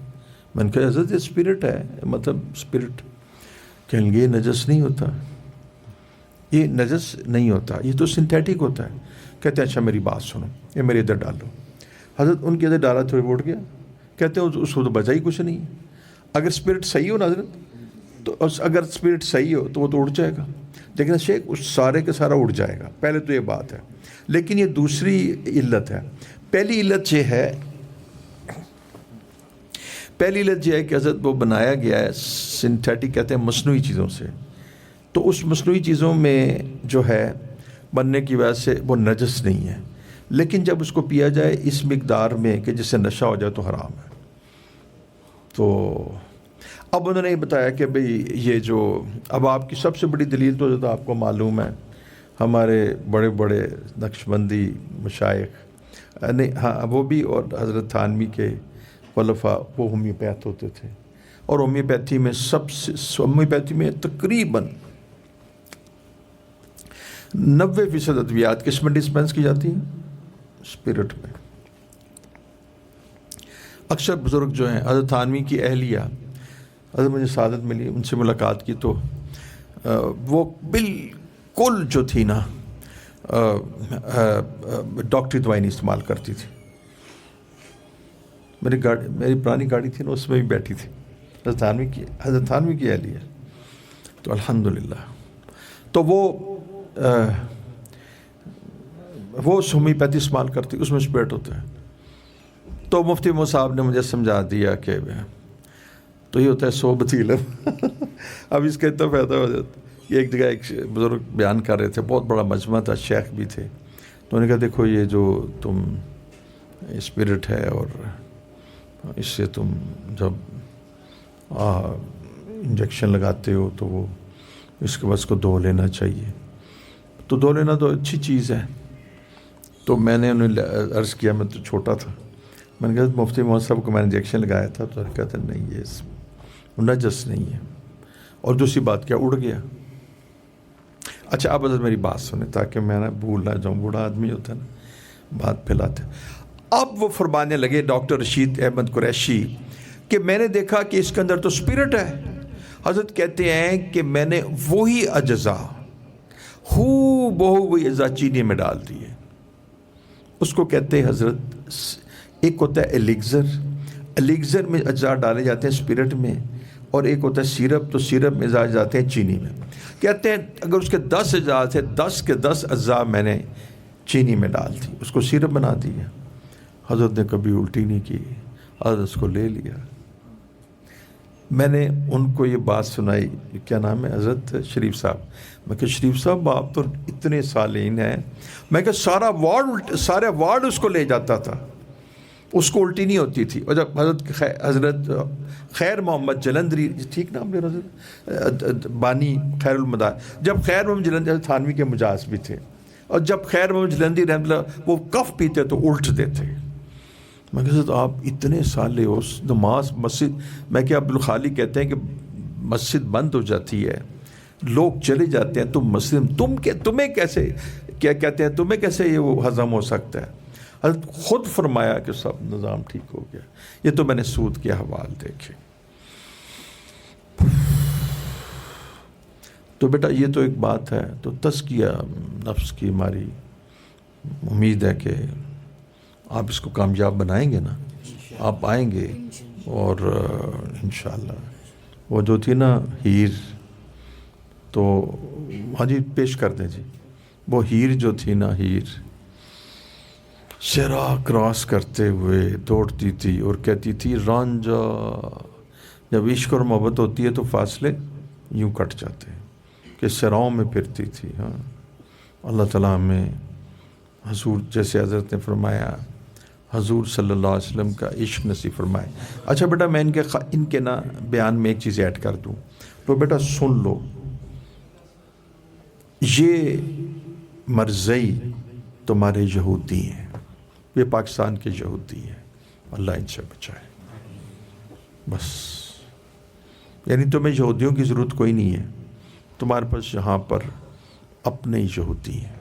میں نے کہا حضرت یہ اسپرٹ ہے، مطلب اسپرٹ، کہیں گے یہ نجس نہیں ہوتا، یہ نجس نہیں ہوتا، یہ تو سنتھیٹک ہوتا ہے۔ کہتے ہیں اچھا میری بات سنو، یہ میرے ادھر ڈالو۔ حضرت ان کے ادھر ڈالا تو اڑ گیا، کہتے ہیں اس کو تو بچا ہی کچھ نہیں ہے۔ اگر اسپرٹ صحیح ہو نا حضرت، تو اگر اسپرٹ صحیح ہو تو وہ تو اڑ جائے گا، لیکن شیخ اس سارے کے سارا اڑ جائے گا، پہلے تو یہ بات ہے۔ لیکن یہ دوسری علت ہے۔ پہلی علت یہ ہے کہ حضرت وہ بنایا گیا ہے سنتھیٹک، کہتے ہیں مصنوعی چیزوں سے، تو اس مصنوعی چیزوں میں جو ہے بننے کی وجہ سے وہ نجس نہیں ہے، لیکن جب اس کو پیا جائے اس مقدار میں کہ جس سے نشہ ہو جائے تو حرام ہے۔ تو اب انہوں نے یہ بتایا کہ بھئی یہ جو اب آپ کی سب سے بڑی دلیل تو آپ کو معلوم ہے، ہمارے بڑے بڑے نقشبندی مشائخ نہیں ہاں وہ بھی، اور حضرت تھانوی کے خلفاء وہ ہومیوپیتھ ہوتے تھے، اور ہومیوپیتھی میں ہومیوپیتھی میں تقریباً 90% ادویات کس میں ڈسپینس کی جاتی ہیں؟ اسپرٹ میں۔ اکثر بزرگ جو ہیں، حضرت تھانوی کی اہلیہ حضرت مجھے سعادت ملی، ان سے ملاقات کی تو وہ بالکل جو تھی نا ڈاکٹری دوائی نہیں استعمال کرتی تھی۔ میری پرانی گاڑی تھی نا، اس میں بھی بیٹھی تھی حضرت تھانوی کی اہلیہ، تو الحمدللہ تو وہ ہومیوپیتھی استعمال کرتی، اس میں اسپرٹ ہوتا ہے۔ تو مفتی محمد صاحب نے مجھے سمجھا دیا کہ تو یہ ہوتا ہے 100 بتیلم اب اس کا اتنا فائدہ ہو جاتا۔ یہ ایک جگہ ایک بزرگ بیان کر رہے تھے، بہت بڑا مجمع تھا، شیخ بھی تھے، تو انہوں نے کہا دیکھو یہ جو تم اسپرٹ ہے اور اس سے تم جب انجیکشن لگاتے ہو تو وہ اس کے بعد اس کو دھو لینا چاہیے، تو دھو لینا تو اچھی چیز ہے۔ تو میں نے انہیں عرض کیا، میں تو چھوٹا تھا، میں نے کہا مفتی محمد صاحب کو میں نے انجیکشن لگایا تھا، تو کہتے ہیں نہیں یہ نجس نہیں ہے، اور دوسری بات کیا اڑ گیا۔ اچھا اب حضرت میری بات سنیں تاکہ میں نہ بھول نہ جاؤں، بوڑھا آدمی ہوتا ہے نا بات پھیلاتے۔ اب وہ فرمانے لگے ڈاکٹر رشید احمد قریشی کہ میں نے دیکھا کہ اس کے اندر تو اسپرٹ ہے۔ حضرت کہتے ہیں کہ میں نے وہی اجزاء وہی اجزاء چینی میں ڈال دیے۔ اس کو کہتے ہیں حضرت، ایک ہوتا ہے الیگزر میں اجزاء ڈالے جاتے ہیں اسپرٹ میں، اور ایک ہوتا ہے سیرپ، تو سیرپ میں اجزاء جاتے ہیں چینی میں۔ کہتے ہیں اگر اس کے 10 اجزاء تھے، 10 کے 10 اجزاء میں نے چینی میں ڈال دی، اس کو سیرپ بنا دیا۔ حضرت نے کبھی الٹی نہیں کی، حضرت اس کو لے لیا۔ میں نے ان کو یہ بات سنائی، کیا نام ہے حضرت شریف صاحب، میں کہ شریف صاحب آپ تو اتنے صالحین ہیں، میں کہ سارا وارڈ اس کو لے جاتا تھا، اس کو الٹی نہیں ہوتی تھی۔ اور جب حضرت خیر محمد جلندری، ٹھیک نام ہے حضرت بانی خیر المدار، جب خیر محمد جلندری تھانوی کے مجاز بھی تھے، اور جب خیر محمد جلندری رحمۃ اللہ وہ کف پیتے تو الٹ دیتے۔ میں کہا آپ اتنے سالے ہو، نماز مسجد، میں کہ عبدالخالی کہتے ہیں کہ مسجد بند ہو جاتی ہے، لوگ چلے جاتے ہیں، تم مسجد تمہیں کیسے کیا کہتے ہیں، تمہیں کیسے یہ وہ ہضم ہو سکتا ہے؟ حضرت خود فرمایا کہ سب نظام ٹھیک ہو گیا۔ یہ تو میں نے سود کے حوال دیکھے۔ تو بیٹا یہ تو ایک بات ہے، تو تزکیہ نفس کی ہماری امید ہے کہ آپ اس کو کامیاب بنائیں گے نا، آپ آئیں گے، اور انشاءاللہ وہ جو تھی نا ہیر، تو ہاں جی پیش کر دیں جی، وہ ہیر جو تھی نا، ہیر صحرا کراس کرتے ہوئے دوڑتی تھی اور کہتی تھی رانجھا، جب عشق اور محبت ہوتی ہے تو فاصلے یوں کٹ جاتے ہیں، کہ صحراؤں میں پھرتی تھی۔ ہاں اللہ تعالیٰ ہمیں حضور جیسے حضرت نے فرمایا، حضور صلی اللہ علیہ وسلم کا عشق نصیب فرمائے۔ اچھا بیٹا میں ان کے نا بیان میں ایک چیز ایڈ کر دوں، تو بیٹا سن لو، یہ مرزئی تمہارے یہودی ہیں، یہ پاکستان کے یہودی ہیں، اللہ ان سے بچائے۔ بس یعنی تمہیں یہودیوں کی ضرورت کوئی نہیں ہے، تمہارے پاس یہاں پر اپنے یہودی ہیں،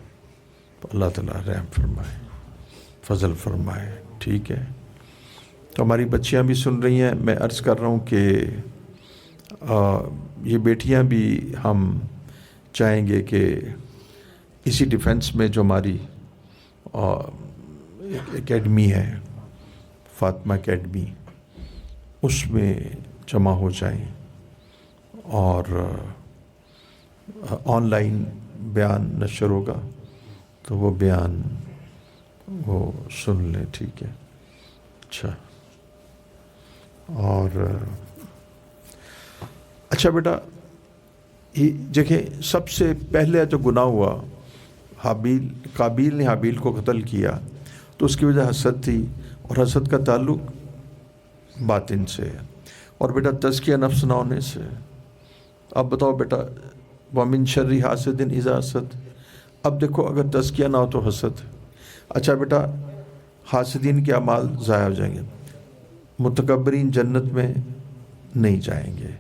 تو اللہ تعالیٰ رحم فرمائے، فضل فرمائے، ٹھیک ہے۔ تو ہماری بچیاں بھی سن رہی ہیں، میں عرض کر رہا ہوں کہ یہ بیٹیاں بھی ہم چاہیں گے کہ اسی ڈیفنس میں جو ہماری اکیڈمی ہے، فاطمہ اکیڈمی، اس میں جمع ہو جائیں، اور آن لائن بیان نشر ہوگا تو وہ بیان وہ سن لیں، ٹھیک ہے۔ اچھا، اور اچھا بیٹا یہ دیکھیں، سب سے پہلے جو گناہ ہوا، قابیل نے حابیل کو قتل کیا، تو اس کی وجہ حسد تھی، اور حسد کا تعلق باطن سے ہے۔ اور بیٹا تزکیہ نفس نہ ہونے سے، اب بتاؤ بیٹا وَمِن شَرِّ حَاسِدٍ إِذَا حَسَدَ، اب دیکھو اگر تزکیہ نہ ہو تو حسد، اچھا بیٹا حاسدین کے اعمال ضائع ہو جائیں گے، متکبرین جنت میں نہیں جائیں گے.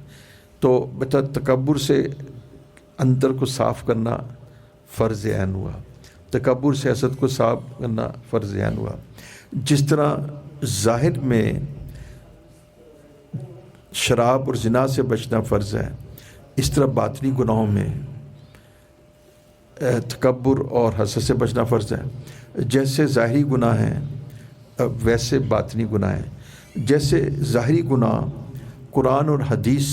تو بیٹا تکبر سے اندر کو صاف کرنا فرض عین ہوا، تکبر سے حسد کو صاف کرنا فرض عین ہوا. جس طرح ظاہر میں شراب اور زنا سے بچنا فرض ہے، اس طرح باطنی گناہوں میں تکبر اور حسد سے بچنا فرض ہے. جیسے ظاہری گناہ ہیں ویسے باطنی گناہ ہیں. جیسے ظاہری گناہ قرآن اور حدیث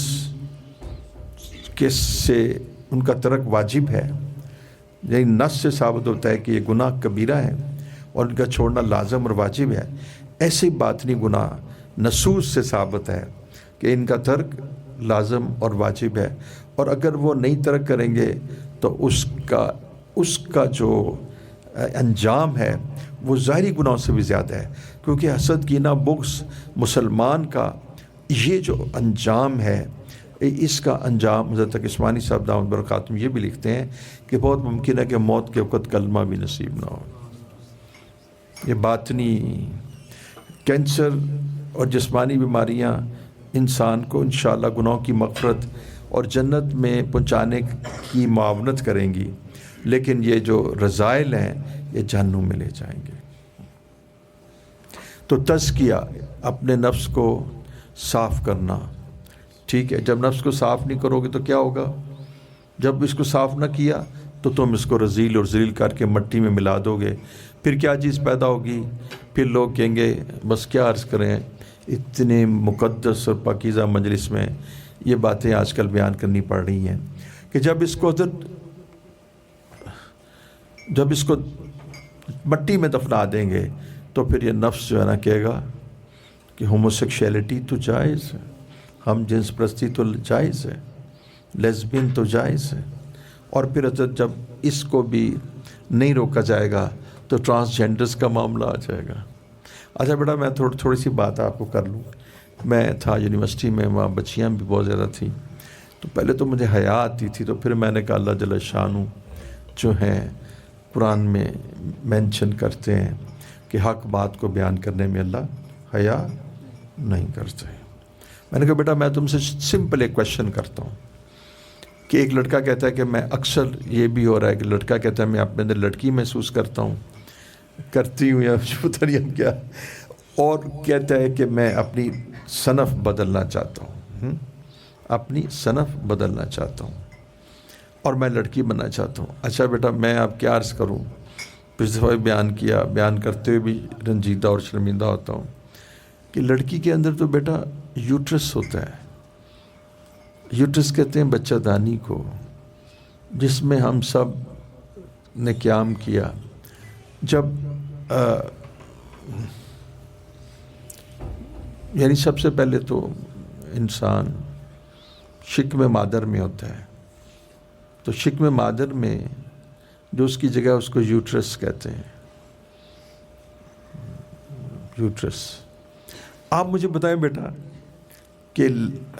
کے سے ان کا ترک واجب ہے، یعنی نص سے ثابت ہوتا ہے کہ یہ گناہ کبیرہ ہے اور ان کا چھوڑنا لازم اور واجب ہے. ایسے ہی باطنی گناہ نصوص سے ثابت ہے کہ ان کا ترک لازم اور واجب ہے، اور اگر وہ نہیں ترک کریں گے تو اس کا جو انجام ہے وہ ظاہری گناہوں سے بھی زیادہ ہے. کیونکہ حسد کینہ بغض مسلمان کا یہ جو انجام ہے، اس کا انجام حضرت عثمانی صاحب دامت برکاتہم یہ بھی لکھتے ہیں کہ بہت ممکن ہے کہ موت کے وقت کلمہ بھی نصیب نہ ہو. یہ باطنی کینسر اور جسمانی بیماریاں انسان کو انشاءاللہ گناہوں کی مغفرت اور جنت میں پہنچانے کی معاونت کریں گی، لیکن یہ جو رذائل ہیں یہ جہنم میں لے جائیں گے. تو تزکیہ اپنے نفس کو صاف کرنا، ٹھیک ہے. جب نفس کو صاف نہیں کرو گے تو کیا ہوگا؟ جب اس کو صاف نہ کیا تو تم اس کو رذیل اور ذلیل کر کے مٹی میں ملا دو گے. پھر کیا چیز پیدا ہوگی؟ پھر لوگ کہیں گے بس کیا عرض کریں، اتنے مقدس اور پاکیزہ مجلس میں یہ باتیں آج کل بیان کرنی پڑ رہی ہیں کہ جب اس کو مٹی میں دفنا دیں گے تو پھر یہ نفس جو ہے نا کہے گا کہ ہوموسیکشولیٹی تو جائز ہے، ہم جنس پرستی تو جائز ہے، لیزبین تو جائز ہے. اور پھر جب اس کو بھی نہیں روکا جائے گا تو ٹرانسجینڈرز کا معاملہ آ جائے گا. اچھا بیٹا میں تھوڑی سی بات آپ کو کر لوں. میں تھا یونیورسٹی میں، وہاں بچیاں بھی بہت زیادہ تھیں، تو پہلے تو مجھے حیا آتی تھی، تو پھر میں نے کہا اللہ جل شانہ جو ہیں قرآن میں مینشن کرتے ہیں کہ حق بات کو بیان کرنے میں اللہ حیا نہیں کرتے. میں نے کہا بیٹا میں تم سے سمپل ایک کویشچن کرتا ہوں کہ ایک لڑکا کہتا ہے کہ میں اکثر یہ بھی ہو رہا ہے کہ لڑکا کہتا ہے میں اپنے اندر لڑکی محسوس کرتی ہوں یا پتہ نہیں ہم کیا، اور کہتا ہے کہ میں اپنی صنف بدلنا چاہتا ہوں، اپنی صنف بدلنا چاہتا ہوں اور میں لڑکی بننا چاہتا ہوں. اچھا بیٹا میں اب کیا عرض کروں، پچھلے دفعہ بیان کیا، بیان کرتے ہوئے بھی رنجیدہ اور شرمندہ ہوتا ہوں کہ لڑکی کے اندر تو بیٹا یوٹرس ہوتا ہے. یوٹرس کہتے ہیں بچہ دانی کو، جس میں ہم سب نے قیام کیا. جب یعنی سب سے پہلے تو انسان شکم مادر میں ہوتا ہے، تو شکم مادر میں جو اس کی جگہ اس کو یوٹرس کہتے ہیں. یوٹرس. آپ مجھے بتائیں بیٹا کہ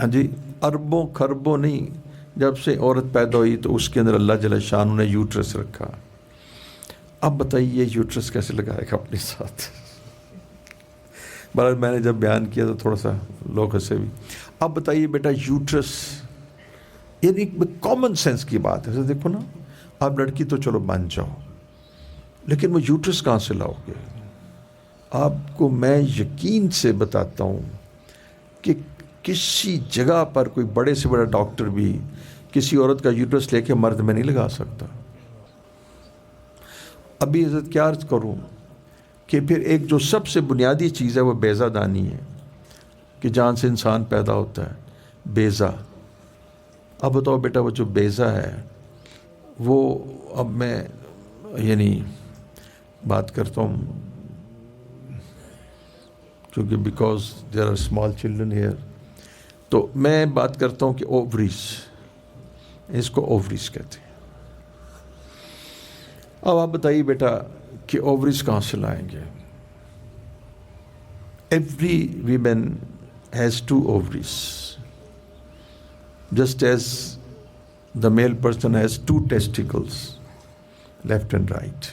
ہاں جی اربوں خربوں نہیں، جب سے عورت پیدا ہوئی تو اس کے اندر اللہ جل شانہ نے یوٹرس رکھا. اب بتائیے یوٹرس کیسے لگائے گا اپنے ساتھ؟ بہرحال میں نے جب بیان کیا تو تھوڑا سا لوگ ہنسے بھی. اب بتائیے بیٹا یوٹرس، یہ ایک کامن سینس کی بات ہے. دیکھو نا آپ لڑکی تو چلو بن جاؤ، لیکن وہ یوٹرس کہاں سے لاؤ گے؟ آپ کو میں یقین سے بتاتا ہوں کہ کسی جگہ پر کوئی بڑے سے بڑا ڈاکٹر بھی کسی عورت کا یوٹرس لے کے مرد میں نہیں لگا سکتا. ابھی حضرت کیا عرض کروں کہ پھر ایک جو سب سے بنیادی چیز ہے وہ بیضہ دانی ہے کہ جہاں سے انسان پیدا ہوتا ہے، بیضہ. اب بتاؤ بیٹا وہ جو بیضہ ہے وہ اب میں یعنی بات کرتا ہوں کیونکہ because there are small children here, تو میں بات کرتا ہوں کہ اووریز، اس کو اووریز کہتے ہیں. اب آپ بتائیے بیٹا کہ اووریز کہاں سے لائیں گے؟ Every women has 2 ovaries, just as the male person has 2 testicles, left and right.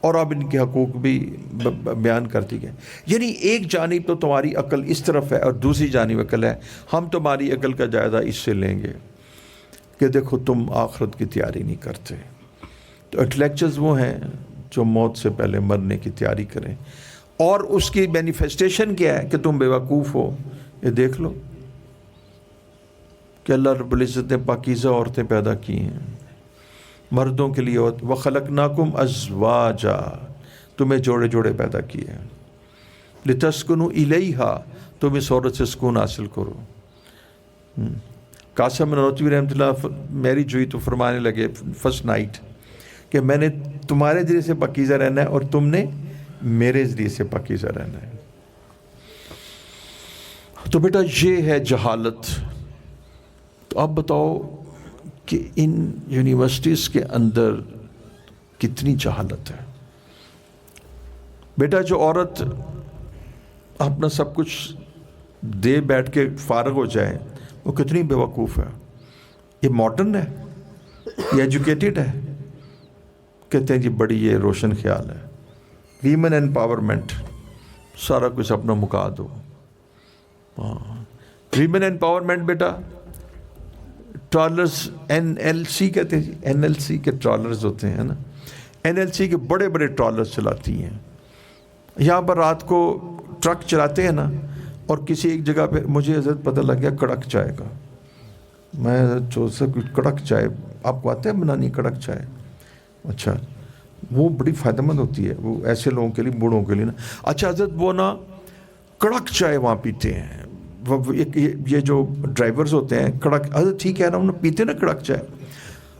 اور اب ان کے حقوق بھی بیان کرتی گئے. یعنی ایک جانب تو تمہاری عقل اس طرف ہے اور دوسری جانب عقل ہے. ہم تمہاری عقل کا جائزہ اس سے لیں گے کہ دیکھو تم آخرت کی تیاری نہیں کرتے. تو انٹلیکچوئلز وہ ہیں جو موت سے پہلے مرنے کی تیاری کریں، اور اس کی مینیفیسٹیشن کیا ہے کہ تم بیوقوف ہو. یہ دیکھ لو کہ اللہ رب العزت نے پاکیزہ عورتیں پیدا کی ہیں مردوں کے لیے. وَخَلَقْنَاكُمْ أَزْوَاجًا، تمہیں جوڑے جوڑے پیدا کیے ہیں. لِتَسْكُنُوا إِلَيْهَا، تم اس عورت سے سکون حاصل کرو. قاسم نانوتوی رحمۃ اللہ میرج ہوئی تو فرمانے لگے فرسٹ نائٹ کہ میں نے تمہارے ذریعے سے پاکیزہ رہنا ہے اور تم نے میرے ذریعے سے پاکیزہ رہنا ہے. تو بیٹا یہ ہے جہالت. تو اب بتاؤ کہ ان یونیورسٹیز کے اندر کتنی جہالت ہے. بیٹا جو عورت اپنا سب کچھ دے بیٹھ کے فارغ ہو جائے وہ کتنی بیوقوف ہے. یہ ماڈرن ہے، یہ ایجوکیٹڈ ہے. کہتے ہیں جی بڑی یہ روشن خیال ہے. ویمن امپاورمنٹ، سارا کچھ اپنا مکا دو. ویمن امپاورمنٹ بیٹا ٹرالرز NLC کہتے ہیں جی، NLC کے ٹرالرز ہوتے ہیں نا، NLC کے بڑے بڑے ٹرالرز چلاتی ہیں. یہاں پر رات کو ٹرک چلاتے ہیں نا، اور کسی ایک جگہ پہ مجھے حضرت پتہ لگ گیا کڑک چائے کا. میں جو سا کچھ کڑک چائے آپ کو آتا ہے بنانی کڑک چائے؟ اچھا، وہ بڑی فائدہ مند ہوتی ہے وہ ایسے لوگوں کے لیے، بوڑھوں کے لیے نا. اچھا حضرت وہ نا کڑک چائے وہاں پیتے ہیں. یہ جو ڈرائیورز ہوتے ہیں کڑک، حضرت ٹھیک ہے نا انہوں پیتے نا کڑک چائے.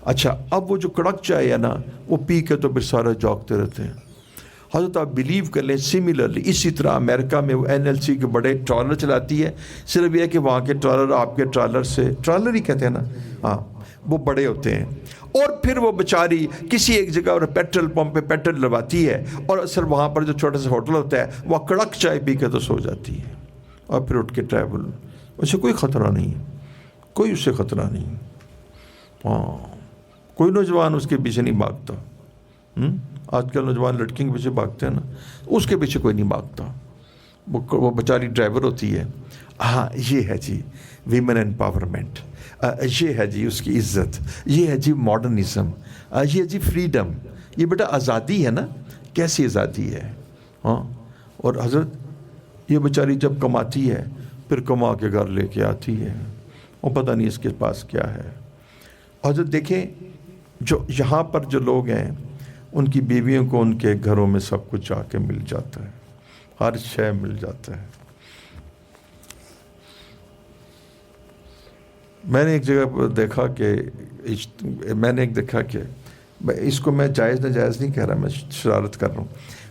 اچھا اب وہ جو کڑک چائے ہے نا وہ پی کے تو پھر سارے جاگتے رہتے ہیں. حضرت آپ بلیو کر لیں سملرلی اسی طرح امریکہ میں وہ NLC کے بڑے ٹرالر چلاتی ہے. صرف یہ ہے کہ وہاں کے ٹرالر آپ کے ٹرالر سے، ٹرالر ہی کہتے ہیں نا، ہاں وہ بڑے ہوتے ہیں. اور پھر وہ بیچاری کسی ایک جگہ اور پیٹرول پمپ پہ پیٹرول لگواتی ہے، اور اصل وہاں پر جو چھوٹا سا ہوٹل ہوتا ہے وہ کڑک چائے پی کے تو سو جاتی ہے، اور پھر اٹھ کے ٹریول. اسے کوئی خطرہ نہیں، کوئی اس سے خطرہ نہیں. ہاں کوئی نوجوان اس کے پیچھے نہیں بھاگتا. آج کل نوجوان لڑکیوں کے پیچھے بھاگتے ہیں نا، اس کے پیچھے کوئی نہیں بھاگتا. وہ بیچاری ڈرائیور ہوتی ہے. ہاں یہ ہے جی ویمن امپاورمنٹ، یہ ہے جی اس کی عزت، یہ ہے جی ماڈرنزم، یہ ہے جی فریڈم. یہ بیٹا آزادی ہے نا، کیسی آزادی ہے. ہاں اور حضرت یہ بیچاری جب کماتی ہے پھر کما کے گھر لے کے آتی ہے، وہ پتہ نہیں اس کے پاس کیا ہے. حضرت دیکھیں جو یہاں پر جو لوگ ہیں ان کی بیویوں کو ان کے گھروں میں سب کچھ جا کے مل جاتا ہے، ہر شے مل جاتا ہے. میں نے ایک جگہ پر دیکھا کہ اس کو میں جائز ناجائز نہیں کہہ رہا، میں شرارت کر رہا ہوں.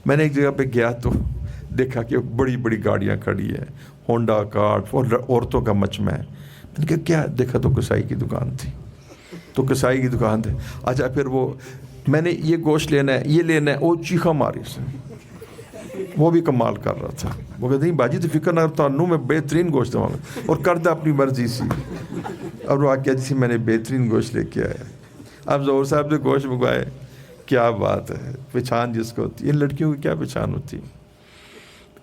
میں نے ایک جگہ پہ گیا تو دیکھا کہ بڑی بڑی گاڑیاں کھڑی ہیں، ہونڈا کارٹ، اور عورتوں کا مجمع ہے. میں نے کہا کیا؟ دیکھا تو کسائی کی دکان تھی، تو کسائی کی دکان تھی. اچھا پھر وہ میں نے یہ گوشت لینا ہے، یہ لینا ہے، وہ چیخا ماری سے، وہ بھی کمال کر رہا تھا. وہ کہتے ہیں باجی تو فکر نہ کرتا نو میں بہترین گوشت دوں گا، اور کرتا اپنی مرضی سی. اور وہ آگیا جیسے میں نے بہترین گوشت لے کے آیا. اب ظہور صاحب سے گوشت منگوائے، کیا بات ہے، پہچان جس کو ہوتی ہے. ان لڑکیوں کی کیا پہچان ہوتی ہے.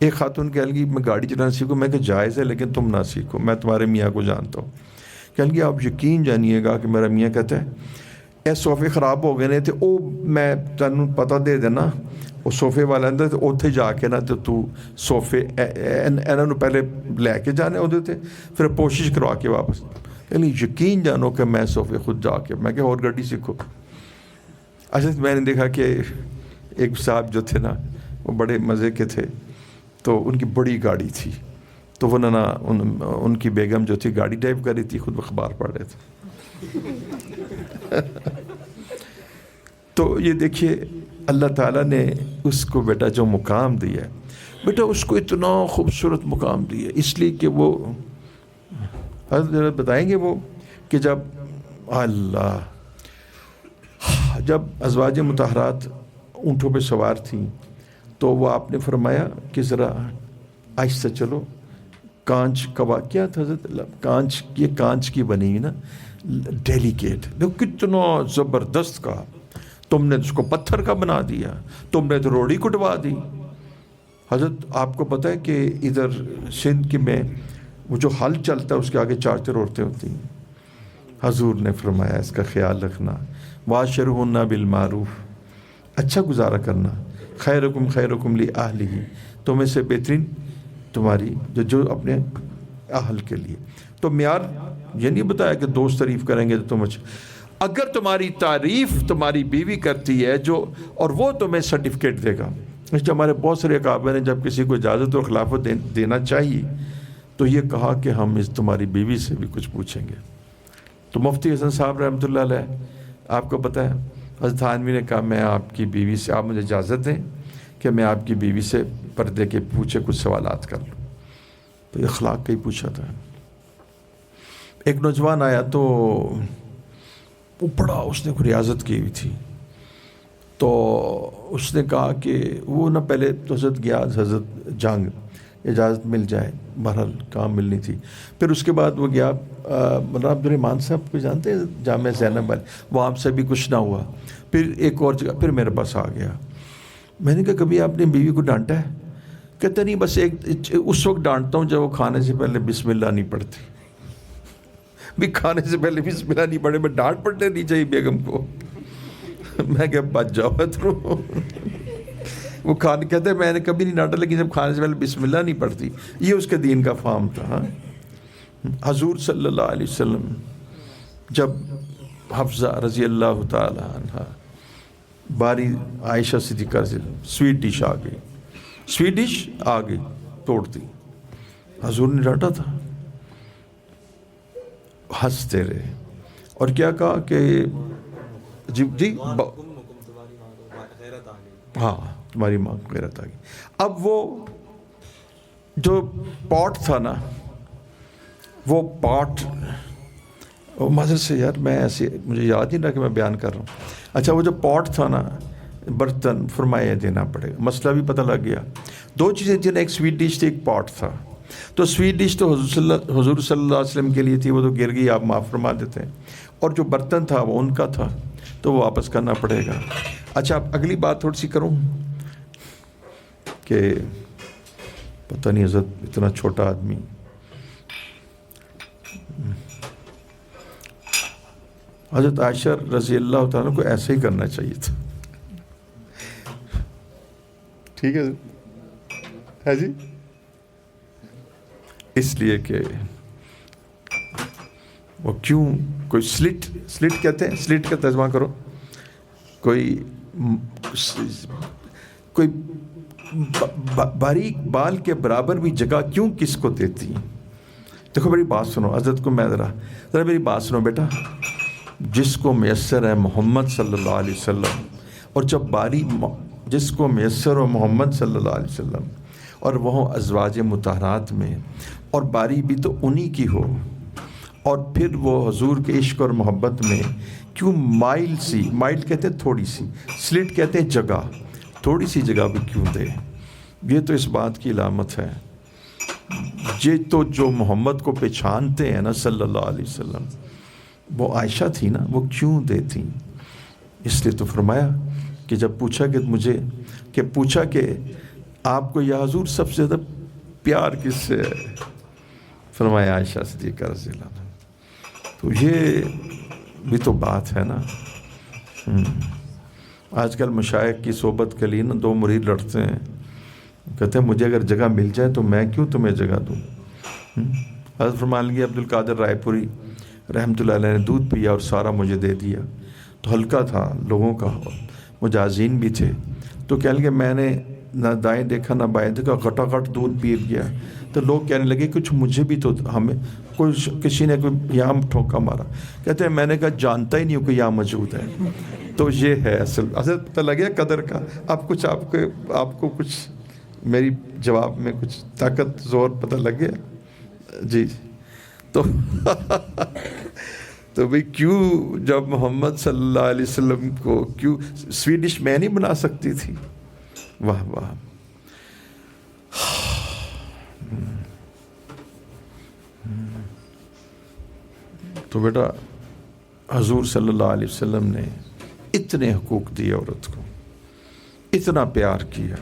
ایک خاتون کہہ لگی میں گاڑی چلانا سیکھوں. میں کہ جائز ہے لیکن تم نہ سیکھو، میں تمہارے میاں کو جانتا ہوں. کہہ لگی آپ یقین جانیے گا کہ میرا میاں کہتا ہے اے صوفے خراب ہو گئے نے تو وہ میں تینوں پتہ دے دینا، وہ صوفے والا اندر تو اتنے جا کے نا تو صوفے انہوں نے پہلے لے کے جانے وہ تھے، پھر کوشش کروا کے واپس. یعنی یقین جانو کہ میں صوفے خود جا کے، میں کہ اور گاڑی سیکھو. اچھا میں نے دیکھا کہ ایک صاحب جو تھے نا وہ بڑے مزے کے تھے، تو ان کی بڑی گاڑی تھی، تو وہ نا ان کی بیگم جو تھی گاڑی ڈرائیو کر رہی تھی، خود اخبار پڑھ رہے تھے. تو یہ دیکھیے اللہ تعالیٰ نے اس کو بیٹا جو مقام دیا ہے، بیٹا اس کو اتنا خوبصورت مقام دیا ہے، اس لیے کہ وہ حضرت بتائیں گے وہ کہ جب ازواج مطہرات اونٹوں پہ سوار تھیں تو وہ آپ نے فرمایا کہ ذرا آہستہ چلو. کانچ کا واقعہ تھا حضرت، کانچ کی بنی ہوئی نا ڈیلیکیٹ، کتنا زبردست کا تم نے اس کو پتھر کا بنا دیا، تم نے تو روڑی کٹوا دی۔ حضرت آپ کو پتہ ہے کہ ادھر سندھ کی میں وہ جو حل چلتا ہے اس کے آگے 4 عورتیں ہوتی ہیں۔ حضور نے فرمایا اس کا خیال رکھنا، واشرہن بالمعروف، اچھا گزارا کرنا، خیرکم خیرکم لأہلہ، تمہیں سے بہترین تمہاری جو اپنے اہل کے لیے۔ تو معیار یہ نہیں بتایا کہ دوست تعریف کریں گے تو تم اچھا، اگر تمہاری تعریف تمہاری بیوی کرتی ہے جو، اور وہ تمہیں سرٹیفکیٹ دے گا۔ اس لیے ہمارے بہت سارے اکابر ہیں جب کسی کو اجازت اور خلافت دینا چاہیے تو یہ کہا کہ ہم اس تمہاری بیوی سے بھی کچھ پوچھیں گے۔ تو مفتی حسن صاحب رحمۃ اللہ علیہ، آپ کو پتہ ہے حضرت تھانوی نے کہا میں آپ کی بیوی سے، آپ مجھے اجازت دیں کہ میں آپ کی بیوی سے پردے کے پوچھے کچھ سوالات کر لوں۔ تو یہ اخلاق کا ہی پوچھا تھا۔ ایک نوجوان آیا تو وہ بڑا، اس نے کوئی ریاضت کی ہوئی تھی، تو اس نے کہا کہ وہ نہ پہلے تو حضرت گیا، حضرت جنگ اجازت مل جائے، بہرحال کام ملنی تھی۔ پھر اس کے بعد وہ گیا مولانا عبدالرحمان صاحب کو جانتے ہیں، جامعہ زینب والے، وہاں سے بھی کچھ نہ ہوا۔ پھر ایک اور جگہ پھر میرے پاس آ گیا۔ میں نے کہا کبھی آپ نے بیوی کو ڈانٹا ہے؟ کہتا نہیں، بس اس وقت ڈانٹتا ہوں جب وہ کھانے سے پہلے بسم اللہ نہیں پڑھتی۔ بھی کھانے سے پہلے بسم اللہ نہیں پڑھے، میں ڈانٹ پڑنے نہیں چاہیے بیگم کو۔ میں کہ بچ جاؤ اترو۔ وہ کہتے ہیں میں نے کبھی نہیں ڈانٹا، لیکن جب کھانے سے پہلے بسم اللہ نہیں پڑھتی، یہ اس کے دین کا فہم تھا۔ حضور صلی اللہ علیہ وسلم جب حفصہ رضی اللہ تعالی عنہ باری عائشہ صدیقہ سے سویٹ ڈش آ گئی، سویٹ ڈش آ گئی، توڑ دی، حضور نے ڈانٹا تھا، ہنستے رہے اور کیا کہا کہ جی ہاں تمہاری ماں کو غیرت آ گئی۔ اب وہ جو پاٹ تھا نا، وہ پاٹ، معذرت سے یار میں ایسے مجھے یاد ہی نہ کہ میں بیان کر رہا ہوں۔ اچھا وہ جو پاٹ تھا نا، برتن فرمایا دینا پڑے گا، مسئلہ بھی پتہ لگ گیا۔ 2 چیزیں تھیں، ایک سویٹ ڈش تھی، ایک پاٹ تھا۔ تو سویٹ ڈش تو حضور صلی اللہ علیہ وسلم کے لیے تھی، وہ تو گر گئی، آپ معاف فرما دیتے ہیں، اور جو برتن تھا وہ ان کا تھا، تو وہ واپس کرنا پڑے گا۔ اچھا اب اگلی بات تھوڑی سی کروں کہ پتہ نہیں حضرت اتنا چھوٹا آدمی، حضرت عائشہ رضی اللہ تعالیٰ کو ایسے ہی کرنا چاہیے تھا، ٹھیک ہے جی، اس لیے کہ وہ کیوں کوئی سلٹ کہتے ہیں، سلٹ کا ترجمہ کرو، کوئی باریک بال کے برابر بھی جگہ کیوں کس کو دیتی ہیں؟ دیکھو میری بات سنو، حضرت کو میں ذرا میری بات سنو بیٹا، جس کو میسر ہے محمد صلی اللہ علیہ وسلم، اور جب جس کو میسر ہو محمد صلی اللہ علیہ وسلم اور وہ ازواج مطہرات میں، اور باری بھی تو انہی کی ہو، اور پھر وہ حضور کے عشق اور محبت میں کیوں مائل کہتے ہیں تھوڑی سی، سلٹ کہتے ہیں جگہ، تھوڑی سی جگہ بھی کیوں دے؟ یہ تو اس بات کی علامت ہے، یہ تو جو محمد کو پہچانتے ہیں نا صلی اللہ علیہ وسلم، وہ عائشہ تھی نا، وہ کیوں دیتی؟ اس لیے تو فرمایا کہ جب پوچھا کہ آپ کو یا حضور سب سے زیادہ پیار کس سے ہے؟ فرمایا عائشہ صدیقہ رضی اللہ عنہ۔ تو یہ بھی تو بات ہے نا۔ آج کل مشائخ کی صحبت کے لیے نا 2 مرید لڑتے ہیں، کہتے ہیں مجھے اگر جگہ مل جائے تو میں کیوں تمہیں جگہ دوں۔ حضرت فرمان لگی عبد القادر رائے پوری رحمۃ اللہ علیہ نے دودھ پیا اور سارا مجھے دے دیا، تو ہلکا تھا لوگوں کا، مجازین بھی تھے، تو کہنے لگے میں نے نہ دائیں دیکھا نہ بائیں دیکھا، گھٹا گھٹ دودھ پی گیا۔ تو لوگ کہنے لگے کچھ مجھے بھی تو، ہمیں کسی نے کوئی یہاں ٹھوکا مارا، کہتے ہیں میں نے کہا جانتا ہی نہیں ہوں کہ یہاں موجود ہے۔ تو یہ ہے اصل پتہ لگے قدر کا۔ اب کچھ آپ کو کچھ میری جواب میں کچھ طاقت زور پتہ لگ گیا جی۔ تو بھئی کیوں جب محمد صلی اللہ علیہ وسلم کو کیوں سویڈش میں نہیں بنا سکتی تھی؟ واہ واہ۔ تو بیٹا حضور صلی اللہ علیہ وسلم نے اتنے حقوق دیے عورت کو، اتنا پیار کیا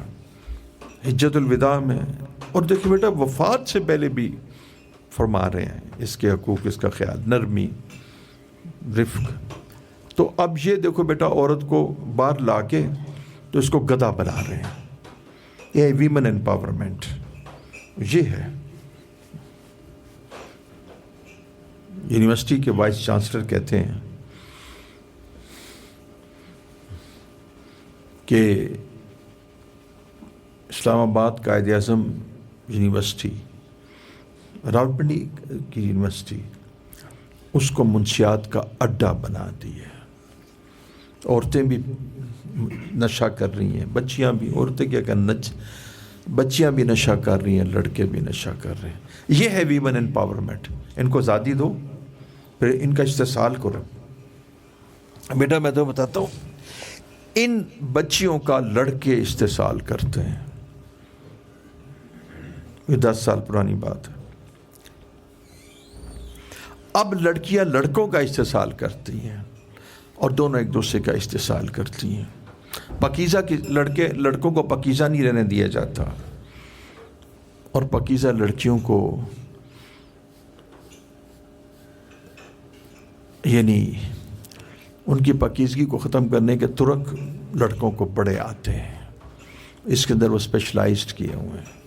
حجت الوداع میں. اور دیکھیں بیٹا وفات سے پہلے بھی فرما رہے ہیں اس کے حقوق، اس کا خیال، نرمی، رفق. تو اب یہ دیکھو بیٹا عورت کو باہر لا کے تو اس کو گدھا بنا رہے ہیں. یہ ویمن امپاورمنٹ یہ ہے. یونیورسٹی کے وائس چانسلر کہتے ہیں کہ اسلام آباد قائد اعظم یونیورسٹی، راولپنڈی کی یونیورسٹی، اس کو منشیات کا اڈا بنا دی ہے. عورتیں بھی نشہ کر رہی ہیں، بچیاں بھی، عورتیں کیا کہ بچیاں بھی نشہ کر رہی ہیں، لڑکے بھی نشہ کر رہے ہیں. یہ ہے ویمن امپاورمنٹ. ان کو آزادی دو، پھر ان کا استحصال کرو. بیٹا میں تو بتاتا ہوں، ان بچیوں کا لڑکے استحصال کرتے ہیں. یہ 10 سال پرانی بات ہے. اب لڑکیاں لڑکوں کا استحصال کرتی ہیں اور دونوں ایک دوسرے کا استحصال کرتی ہیں. پاکیزہ کی لڑکوں کو پاکیزہ نہیں رہنے دیا جاتا، اور پاکیزہ لڑکیوں کو یعنی ان کی پاکیزگی کو ختم کرنے کے ترک لڑکوں کو بڑے آتے ہیں. اس کے اندر وہ اسپیشلائزڈ کیے ہوئے ہیں.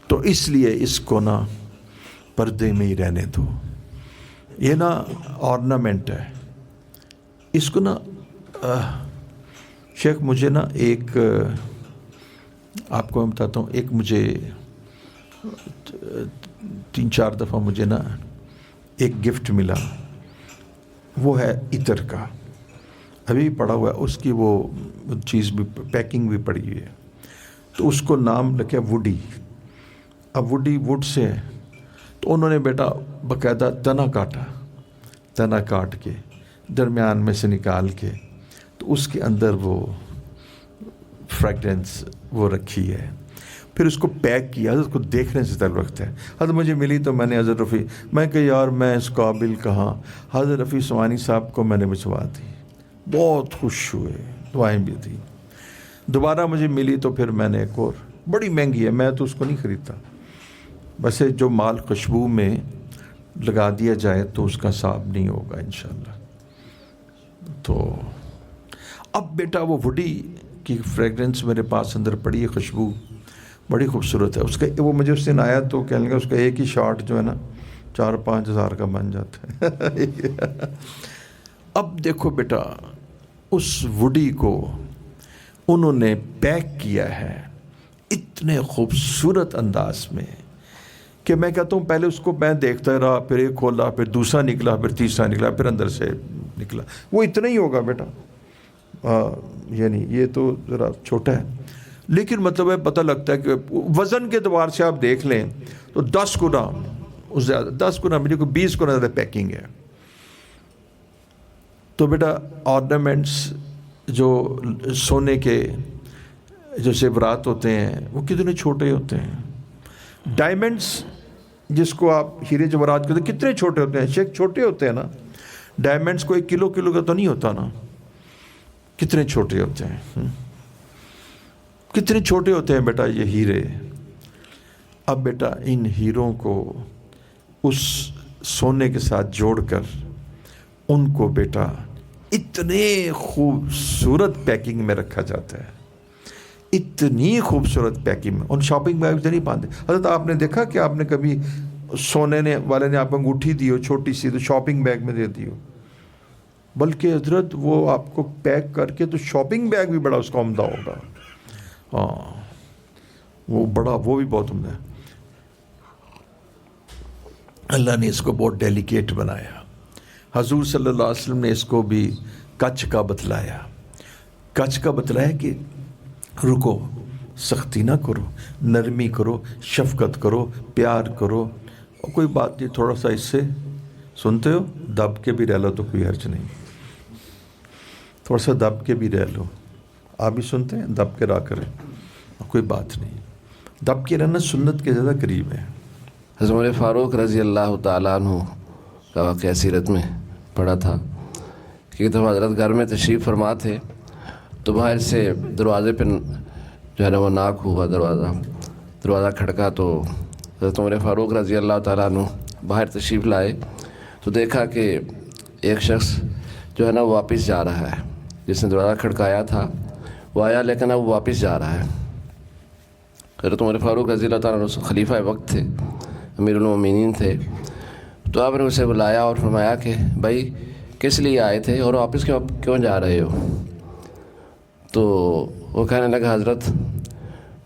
تو اس لیے اس کو نا پردے میں ہی رہنے دو. یہ نا آرنامنٹ ہے. اس کو نا شیخ مجھے نا ایک آپ کو میں بتاتا ہوں، ایک مجھے 3-4 دفعہ مجھے نا ایک گفٹ ملا. وہ ہے عطر کا، ابھی پڑا ہوا ہے اس کی، وہ چیز بھی پیکنگ بھی پڑی ہوئی ہے. تو اس کو نام رکھا ووڈی. اب ووڈی ووڈ سے ہے، تو انہوں نے بیٹا باقاعدہ تنا کاٹ کے درمیان میں سے نکال کے تو اس کے اندر وہ فریگرنس وہ رکھی ہے. پھر اس کو پیک کیا. حضرت کو دیکھنے سے تعلق ہے. حضرت مجھے ملی تو میں نے حضرت رفیع، میں کہ یار میں اس قابل کہاں، حضرت رفیع سمانی صاحب کو میں نے بھجوا دی. بہت خوش ہوئے، دعائیں بھی دی. دوبارہ مجھے ملی تو پھر میں نے ایک اور، بڑی مہنگی ہے، میں تو اس کو نہیں خریدتا. بس جو مال خوشبو میں لگا دیا جائے تو اس کا حساب نہیں ہوگا انشاءاللہ. تو اب بیٹا وہ ووڈی کی فریگرنس میرے پاس اندر پڑی ہے، خوشبو بڑی خوبصورت ہے. اس کا وہ مجھے اس دن آیا تو کہنے لگا اس کا ایک ہی شارٹ جو ہے نا 4-5 ہزار کا بن جاتا ہے. اب دیکھو بیٹا اس ووڈی کو انہوں نے پیک کیا ہے اتنے خوبصورت انداز میں کہ میں کہتا ہوں پہلے اس کو میں دیکھتا رہا، پھر ایک کھولا، پھر دوسرا نکلا، پھر تیسرا نکلا، پھر اندر سے نکلا. وہ اتنا ہی ہوگا بیٹا، یعنی یہ تو ذرا چھوٹا ہے، لیکن مطلب ہے پتہ لگتا ہے کہ وزن کے اعتبار سے آپ دیکھ لیں تو 10 گنا زیادہ، 10 گنا مجھے کو 20 گنا زیادہ پیکنگ ہے. تو بیٹا آرنامنٹس جو سونے کے جو زیورات ہوتے ہیں وہ کتنے چھوٹے ہوتے ہیں. ڈائمنڈس جس کو آپ ہیرے جواہرات کہتے ہیں کتنے چھوٹے ہوتے ہیں، شیخ چھوٹے ہوتے ہیں نا. ڈائمنڈس کو 1 کلو کا تو نہیں ہوتا نا، کتنے چھوٹے ہوتے ہیں، کتنے چھوٹے ہوتے ہیں بیٹا یہ ہیرے. اب بیٹا ان ہیروں کو اس سونے کے ساتھ جوڑ کر ان کو بیٹا اتنے خوبصورت پیکنگ میں رکھا جاتا ہے، اتنی خوبصورت پیکنگ میں. ان شاپنگ بیگ سے نہیں باندھتے. حضرت آپ نے دیکھا کہ آپ نے کبھی سونے والے نے آپ کو انگوٹھی دی ہو چھوٹی سی تو شاپنگ بیگ میں دے دی ہو؟ بلکہ حضرت وہ آپ کو پیک کر کے تو شاپنگ بیگ بھی بڑا اس کا عمدہ ہوگا. ہاں وہ بڑا، وہ بھی بہت عمدہ ہے. اللہ نے اس کو بہت ڈیلیکیٹ بنایا. حضور صلی اللہ علیہ وسلم نے اس کو بھی کچ کا بتلایا کہ رکو، سختی نہ کرو، نرمی کرو، شفقت کرو، پیار کرو. اور کوئی بات نہیں، تھوڑا سا اس سے سنتے ہو دب کے بھی رہ لو تو کوئی حرج نہیں. تھوڑا سا دب کے بھی رہ لو. آپ بھی سنتے ہیں دب کے رہا کریں، کوئی بات نہیں. دب کے رہنا سنت کے زیادہ قریب ہے. حضرت عمر فاروق رضی اللہ تعالیٰ عنہ کا واقعہ سیرت میں پڑھا تھا کہ تو حضرت گھر میں تشریف فرما تھے تو باہر سے دروازے پہ جو ہے نا وہ ناک ہوا، دروازہ کھڑکا تو حضرت عمر فاروق رضی اللہ تعالیٰ عنہ باہر تشریف لائے تو دیکھا کہ ایک شخص جو ہے نا وہ واپس جا رہا ہے، جس نے دروازہ کھڑکایا تھا وہ آیا لیکن اب وہ واپس جا رہا ہے۔ حضرت عمر فاروق رضی اللہ تعالیٰ عنہ خلیفہ وقت تھے، امیر المومنین تھے، تو آپ نے اسے بلایا اور فرمایا کہ بھائی کس لیے آئے تھے اور واپس کیوں جا رہے ہو؟ تو وہ کہنے لگا حضرت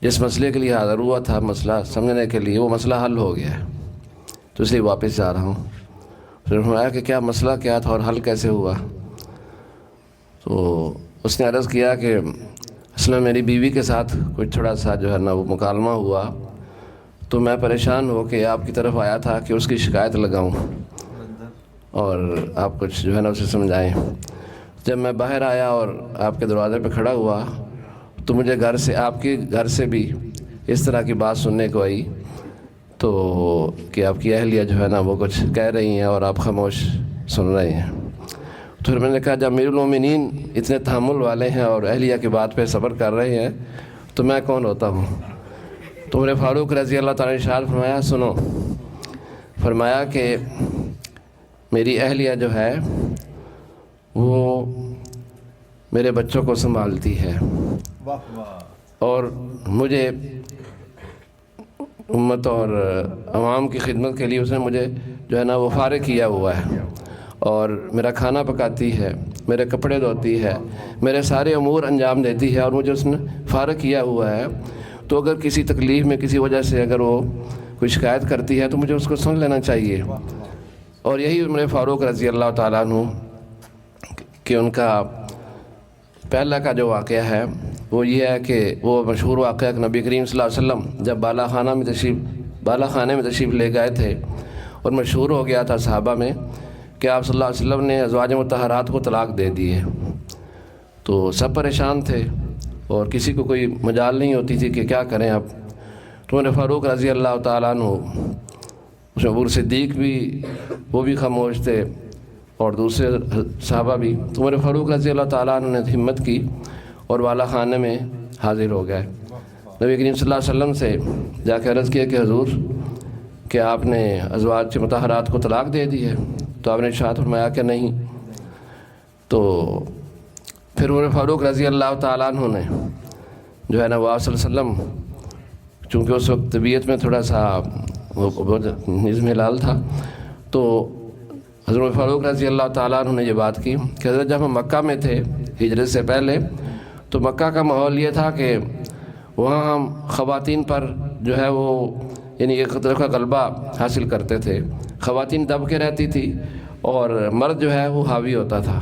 جس مسئلے کے لیے حاضر ہوا تھا، مسئلہ سمجھنے کے لیے، وہ مسئلہ حل ہو گیا ہے تو اس لیے واپس جا رہا ہوں۔ پھر فرمایا کہ کیا مسئلہ کیا تھا اور حل کیسے ہوا؟ تو اس نے عرض کیا کہ اصل میں میری بیوی کے ساتھ کچھ تھوڑا سا جو ہے نا وہ مکالمہ ہوا تو میں پریشان ہو کے آپ کی طرف آیا تھا کہ اس کی شکایت لگاؤں اور آپ کچھ جو ہے نا اسے سمجھائیں۔ جب میں باہر آیا اور آپ کے دروازے پہ کھڑا ہوا تو مجھے آپ کے گھر سے بھی اس طرح کی بات سننے کو آئی تو کہ آپ کی اہلیہ جو ہے نا وہ کچھ کہہ رہی ہیں اور آپ خاموش سن رہے ہیں۔ تو پھر میں نے کہا جب امیر المومنین اتنے تحمل والے ہیں اور اہلیہ کی بات پہ صبر کر رہے ہیں تو میں کون ہوتا ہوں؟ تو عمر فاروق رضی اللہ تعالیٰ نے ارشاد فرمایا سنو، فرمایا کہ میری اہلیہ جو ہے وہ میرے بچوں کو سنبھالتی ہے اور مجھے امت اور عوام کی خدمت کے لیے اس نے مجھے جو ہے نا وہ فارغ کیا ہوا ہے اور میرا کھانا پکاتی ہے، میرے کپڑے دھوتی ہے، میرے سارے امور انجام دیتی ہے اور مجھے اس نے فارغ کیا ہوا ہے۔ تو اگر کسی تکلیف میں کسی وجہ سے اگر وہ کوئی شکایت کرتی ہے تو مجھے اس کو سن لینا چاہیے۔ اور یہی عمر فاروق رضی اللہ تعالیٰ عنہ کہ ان کا پہلا کا جو واقعہ ہے وہ یہ ہے کہ وہ مشہور واقعہ کہ نبی کریم صلی اللہ علیہ وسلم جب بالا خانے میں تشریف لے گئے تھے اور مشہور ہو گیا تھا صحابہ میں کہ آپ صلی اللہ علیہ وسلم نے ازواج مطہرات کو طلاق دے دیے، تو سب پریشان تھے اور کسی کو کوئی مجال نہیں ہوتی تھی کہ کیا کریں اب۔ تو عمر فاروق رضی اللہ تعالیٰ عنہ، اس میں ابو صدیق بھی وہ بھی خاموش تھے اور دوسرے صحابہ بھی، تو عمر فاروق رضی اللہ تعالیٰ عنہ نے ہمت کی اور بالا خانے میں حاضر ہو گئے۔ نبی کریم صلی اللہ علیہ وسلم سے جا کے عرض کیا کہ حضور کہ آپ نے ازواج مطہرات کو طلاق دے دی ہے؟ تو آپ نے ارشاد فرمایا کہ نہیں۔ تو پھر عمر فاروق رضی اللہ تعالیٰ عنہ نے جو ہے نا وہ صلی اللہ علیہ وسلم، چونکہ اس وقت طبیعت میں تھوڑا سا نظم ہلال تھا، تو حضرت فاروق رضی اللہ تعالیٰ عنہ نے یہ بات کی کہ حضرت جب ہم مکہ میں تھے ہجرت سے پہلے تو مکہ کا ماحول یہ تھا کہ وہاں ہم خواتین پر جو ہے وہ یعنی ایک طرح کا غلبہ حاصل کرتے تھے، خواتین دب کے رہتی تھی اور مرد جو ہے وہ حاوی ہوتا تھا۔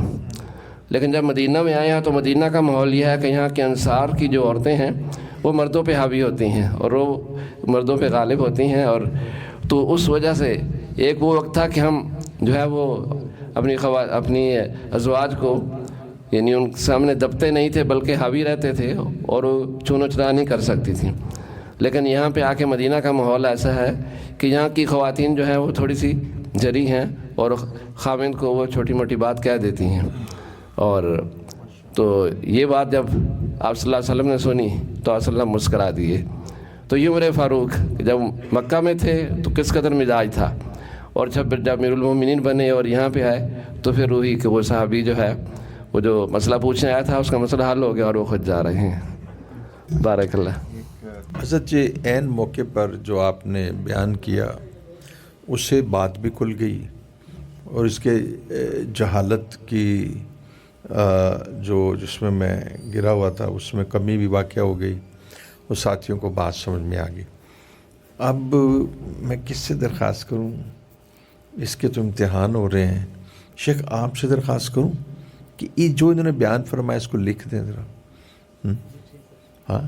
لیکن جب مدینہ میں آئے ہیں تو مدینہ کا ماحول یہ ہے کہ یہاں کے انصار کی جو عورتیں ہیں وہ مردوں پہ حاوی ہوتی ہیں اور وہ مردوں پہ غالب ہوتی ہیں، اور تو اس وجہ سے ایک وہ وقت تھا کہ ہم جو ہے وہ اپنی ازواج کو یعنی ان کے سامنے دبتے نہیں تھے بلکہ حاوی رہتے تھے اور وہ چون چرا نہیں کر سکتی تھیں۔ لیکن یہاں پہ آ کے مدینہ کا ماحول ایسا ہے کہ یہاں کی خواتین جو ہیں وہ تھوڑی سی جری ہیں اور خاوند کو وہ چھوٹی موٹی بات کہہ دیتی ہیں، اور تو یہ بات جب آپ صلی اللہ علیہ وسلم نے سنی تو آپ صلی اللہ علیہ وسلم مسکرا دیے۔ تو یہ عمر فاروق جب مکہ میں تھے تو کس قدر مزاج تھا، اور جب امیر المومنین بنے اور یہاں پہ آئے تو پھر روحی کہ وہ صحابی جو ہے وہ جو مسئلہ پوچھنے آیا تھا اس کا مسئلہ حل ہو گیا اور وہ خود جا رہے ہیں۔ بارک اللہ۔ حضرت جی عین موقع پر جو آپ نے بیان کیا اس سے بات بھی کھل گئی اور اس کے جہالت کی جس میں گرا ہوا تھا اس میں کمی بھی واقع ہو گئی اور ساتھیوں کو بات سمجھ میں آ گئی۔ اب میں کس سے درخواست کروں، اس کے تو امتحان ہو رہے ہیں، شیخ آپ سے درخواست کروں کہ یہ جو انہوں نے بیان فرمایا اس کو لکھ دیں ذرا۔ ہاں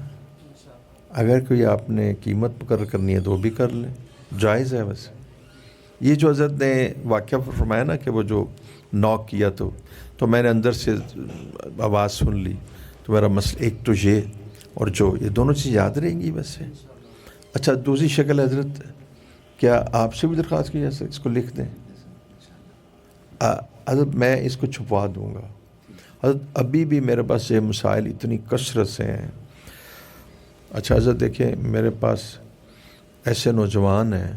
اگر کوئی آپ نے قیمت مقرر کرنی ہے تو وہ بھی کر لیں، جائز ہے۔ بس یہ جو حضرت نے واقعہ فرمایا نا کہ وہ جو نوک کیا تو میں نے اندر سے آواز سن لی، تو میرا مسئلہ ایک تو یہ اور جو یہ دونوں چیز یاد رہیں گی بس ہے۔ اچھا دوسری شکل حضرت کیا آپ سے بھی درخواست کی جا سکتی، اس کو لکھ دیں۔ حضرت میں اس کو چھپا دوں گا. حضرت ابھی بھی میرے پاس یہ مسائل اتنی کثرت سے ہیں. اچھا حضرت دیکھیں میرے پاس ایسے نوجوان ہیں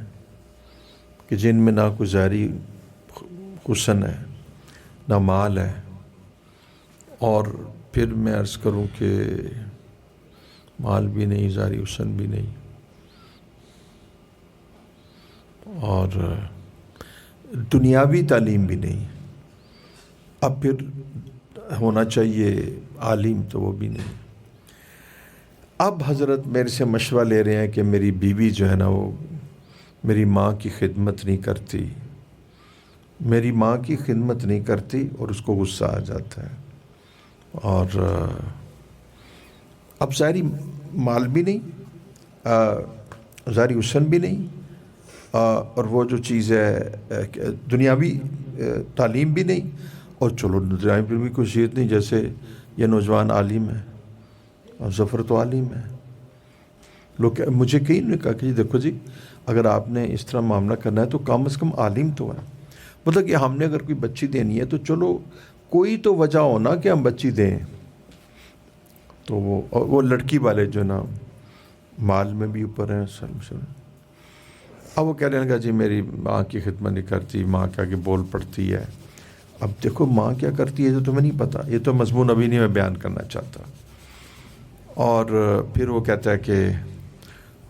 کہ جن میں نہ کوئی ظاہری حسن ہے نہ مال ہے، اور پھر میں عرض کروں کہ مال بھی نہیں، ظاہری حسن بھی نہیں، اور دنیاوی تعلیم بھی نہیں. اب پھر ہونا چاہیے عالم، تو وہ بھی نہیں. اب حضرت میرے سے مشورہ لے رہے ہیں کہ میری بیوی جو ہے نا وہ میری ماں کی خدمت نہیں کرتی، میری ماں کی خدمت نہیں کرتی، اور اس کو غصہ آ جاتا ہے. اور اب ظاہری مال بھی نہیں، ظاہری حسن بھی نہیں، اور وہ جو چیز ہے دنیاوی تعلیم بھی نہیں، اور چلو دنیاوی پر بھی کوئی شیت نہیں. جیسے یہ نوجوان عالم ہے اور ظفر تو عالم ہے. لوگ مجھے کئی نے کہا کہ جی دیکھو جی، اگر آپ نے اس طرح معاملہ کرنا ہے تو کم از کم عالم تو ہے. مطلب کہ ہم نے اگر کوئی بچی دینی ہے تو چلو کوئی تو وجہ ہونا کہ ہم بچی دیں. تو وہ لڑکی والے جو نا مال میں بھی اوپر ہیں سر. اب وہ کہہ رہے ہیں کہ جی میری ماں کی خدمت نہیں کرتی، ماں کے آگے بول پڑتی ہے. اب دیکھو ماں کیا کرتی ہے تو تمہیں نہیں پتہ، یہ تو مضمون ابھی نہیں میں بیان کرنا چاہتا. اور پھر وہ کہتا ہے کہ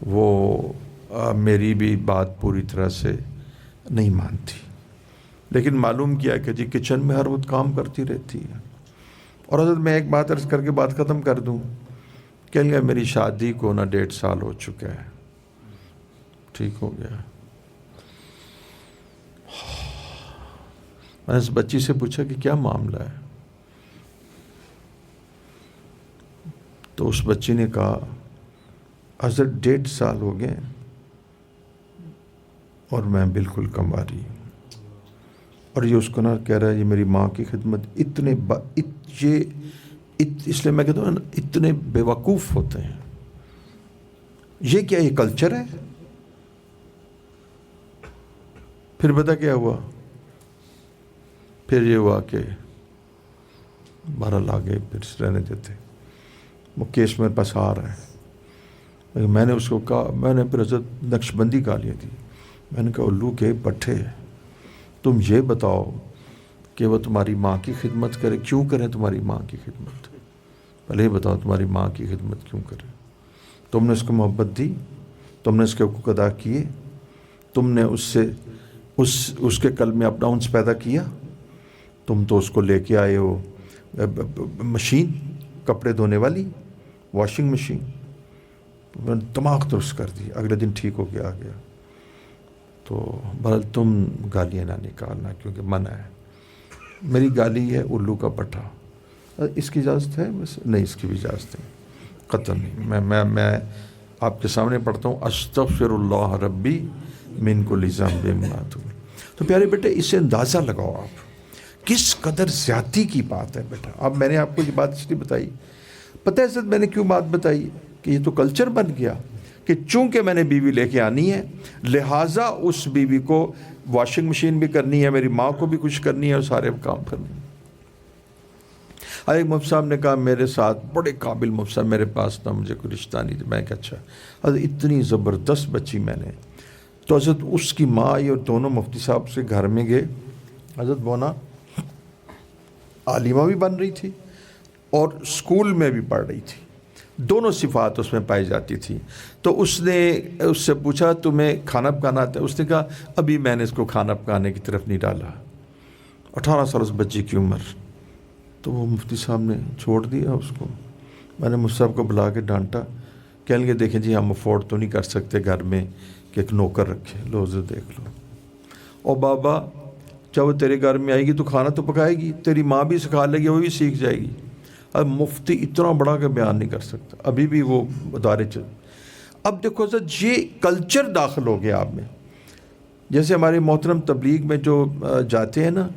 وہ میری بھی بات پوری طرح سے نہیں مانتی، لیکن معلوم کیا کہ جی کچن میں ہر وقت کام کرتی رہتی ہے. اور حضرت میں ایک بات عرض کر کے بات ختم کر دوں کہ میری شادی کو نا 1.5 سال ہو چکا ہے، ٹھیک ہو گیا. میں نے اس بچی سے پوچھا کہ کیا معاملہ ہے، تو اس بچی نے کہا حضرت 1.5 سال ہو گئے اور میں بالکل کنواری ہوں. اور یہ اس کو نا کہہ رہا ہے یہ میری ماں کی خدمت اس لیے میں کہتا ہوں اتنے بے وقوف ہوتے ہیں. یہ کیا یہ کلچر ہے؟ پھر پتہ کیا ہوا؟ پھر یہ ہوا کہ 12 آگے پھر رہنے دیتے. وہ کیس میرے پاس آ رہا ہے. میں نے اس کو کہا، میں نے پھر حضرت نقش بندی گالیاں دی. میں نے کہا الو کے پٹھے، تم یہ بتاؤ کہ وہ تمہاری ماں کی خدمت کرے، کیوں کریں تمہاری ماں کی خدمت؟ پہلے یہ بتاؤ تمہاری ماں کی خدمت کیوں کرے؟ تم نے اس کو محبت دی، تم نے اس کے حقوق ادا کیے، تم نے اس سے اس کے قلب میں اپنا انس پیدا کیا. تم تو اس کو لے کے آئے ہو مشین، کپڑے دھونے والی واشنگ مشین، دماغ درست کر دی، اگلے دن ٹھیک ہو کے آ گیا. تو بہرحال تم گالیاں نہ نکالنا کیونکہ منع ہے. میری گالی ہے الو کا پٹھا. اس کی اجازت ہے؟ بس نہیں، اس کی بھی اجازت ہے، قطعا نہیں. میں آپ کے سامنے پڑھتا ہوں استغفر اللہ ربی من کل ذنب ما تب. تو پیارے بیٹے اس سے اندازہ لگاؤ آپ کس قدر زیادتی کی بات ہے بیٹا. اب میں نے آپ کو یہ بات اس لیے بتائی، پتہ ہے سر میں نے کیوں بات بتائی؟ کہ یہ تو کلچر بن گیا کہ چونکہ میں نے بیوی لے کے آنی ہے لہٰذا اس بیوی کو واشنگ مشین بھی کرنی ہے، میری ماں کو بھی کچھ کرنی ہے، اور سارے کام کرنے ہیں. ایک مفتی صاحب نے کہا میرے ساتھ بڑے قابل مفتی صاحب میرے پاس نہ، مجھے کوئی رشتہ نہیں تھا. میں کہا اچھا. حضرت اتنی زبردست بچی میں نے. تو حضرت اس کی ماں آئی اور دونوں مفتی صاحب سے گھر میں گئے. حضرت بونا عالمہ بھی بن رہی تھی اور اسکول میں بھی پڑھ رہی تھی، دونوں صفات اس میں پائی جاتی تھی. تو اس نے اس سے پوچھا تمہیں کھانا پکانا آتا ہے؟ اس نے کہا ابھی میں نے اس کو کھانا پکانے کی طرف نہیں ڈالا. 18 سال اس بچی کی عمر. تو وہ مفتی صاحب نے چھوڑ دیا اس کو. میں نے مفتی صاحب کو بلا کے ڈانٹا. کہنے لگے دیکھیں جی ہم افورڈ تو نہیں کر سکتے گھر میں کہ ایک نوکر رکھے، لو دیکھ لو. اور بابا جب وہ تیرے گھر میں آئے گی تو کھانا تو پکائے گی، تیری ماں بھی سکھا لے گی، وہ بھی سیکھ جائے گی. اب مفتی اتنا بڑا کہ بیان نہیں کر سکتا، ابھی بھی وہ ادارے چل. اب دیکھو سر یہ کلچر داخل ہو گیا آپ میں. جیسے ہمارے محترم تبلیغ میں جو جاتے ہیں نا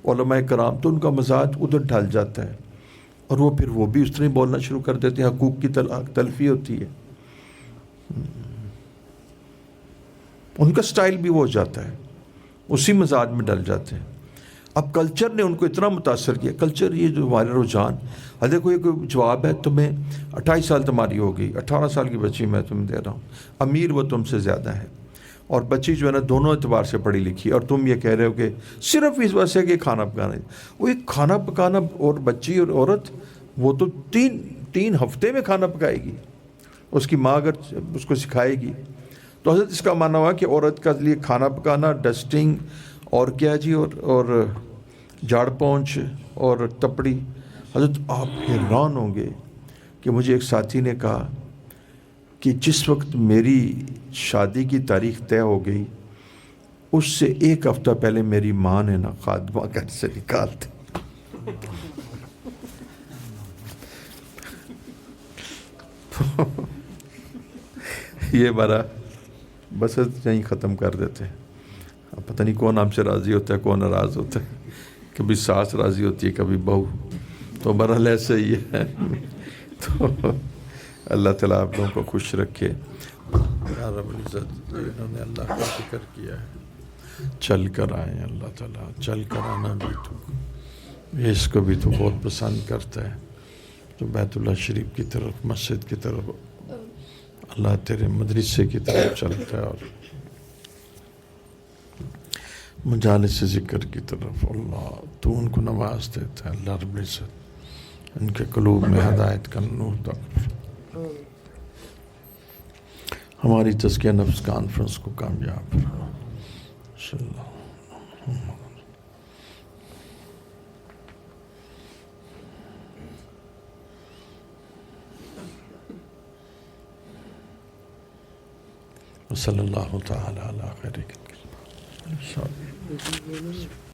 علماء کرام، تو ان کا مزاج ادھر ڈھل جاتا ہے اور وہ پھر وہ بھی اس طرح بولنا شروع کر دیتے ہیں. حقوق کی تلفی ہوتی ہے، ان کا سٹائل بھی وہ ہو جاتا ہے، اسی مزاج میں ڈل جاتے ہیں. اب کلچر نے ان کو اتنا متاثر کیا. کلچر یہ جو ہمارے رجحان, دیکھو یہ کوئی جواب ہے, تمہیں 28 سال تمہاری ہو گئی, 18 سال کی بچی میں تمہیں دے رہا ہوں, امیر وہ تم سے زیادہ ہے, اور بچی جو ہے نا دونوں اعتبار سے پڑھی لکھی, اور تم یہ کہہ رہے ہو کہ صرف اس وجہ سے کہ کھانا پکانا. وہ ایک کھانا پکانا, اور بچی اور عورت وہ تو تین ہفتے میں کھانا پکائے گی, اس کی ماں اگر اس کو سکھائے گی. تو حضرت اس کا معنی ہوا کہ عورت کا لیے کھانا پکانا, ڈسٹنگ, اور کیا جی, اور جھاڑ پونچھ اور تپڑی. حضرت آپ حیران ہوں گے کہ مجھے ایک ساتھی نے کہا کہ جس وقت میری شادی کی تاریخ طے ہو گئی, اس سے 1 ہفتہ پہلے میری ماں نے نا خادمہ گھر سے نکال دی. یہ بارہ بس یہیں ختم کر دیتے ہیں. اب پتہ نہیں کون ہم سے راضی ہوتا ہے, کون ناراض ہوتا ہے. کبھی ساس راضی ہوتی ہے, کبھی بہو. تو بہرحال ایسے ہی ہے. تو اللہ تعالیٰ آپ لوگوں کو خوش رکھے. یا رب العزت, انہوں نے اللہ کا ذکر کیا ہے, چل کر آئے. اللہ تعالیٰ چل کر آنا بھی تو اس کو بھی تو بہت پسند کرتا ہے. تو بیت اللہ شریف کی طرف, مسجد کی طرف, اللہ تیرے مدرسے کی طرف چلتا ہے, اور مجالس ذکر کی طرف. اللہ تو ان کو نواز دیتا ہے. اللہ رب العزت ان کے قلوب میں ہدایت کا نور داخل. ہماری تزکیہ نفس کانفرنس کو کامیاب کرو. صلی اللہ. صلی اللہ تعالی علی خیر.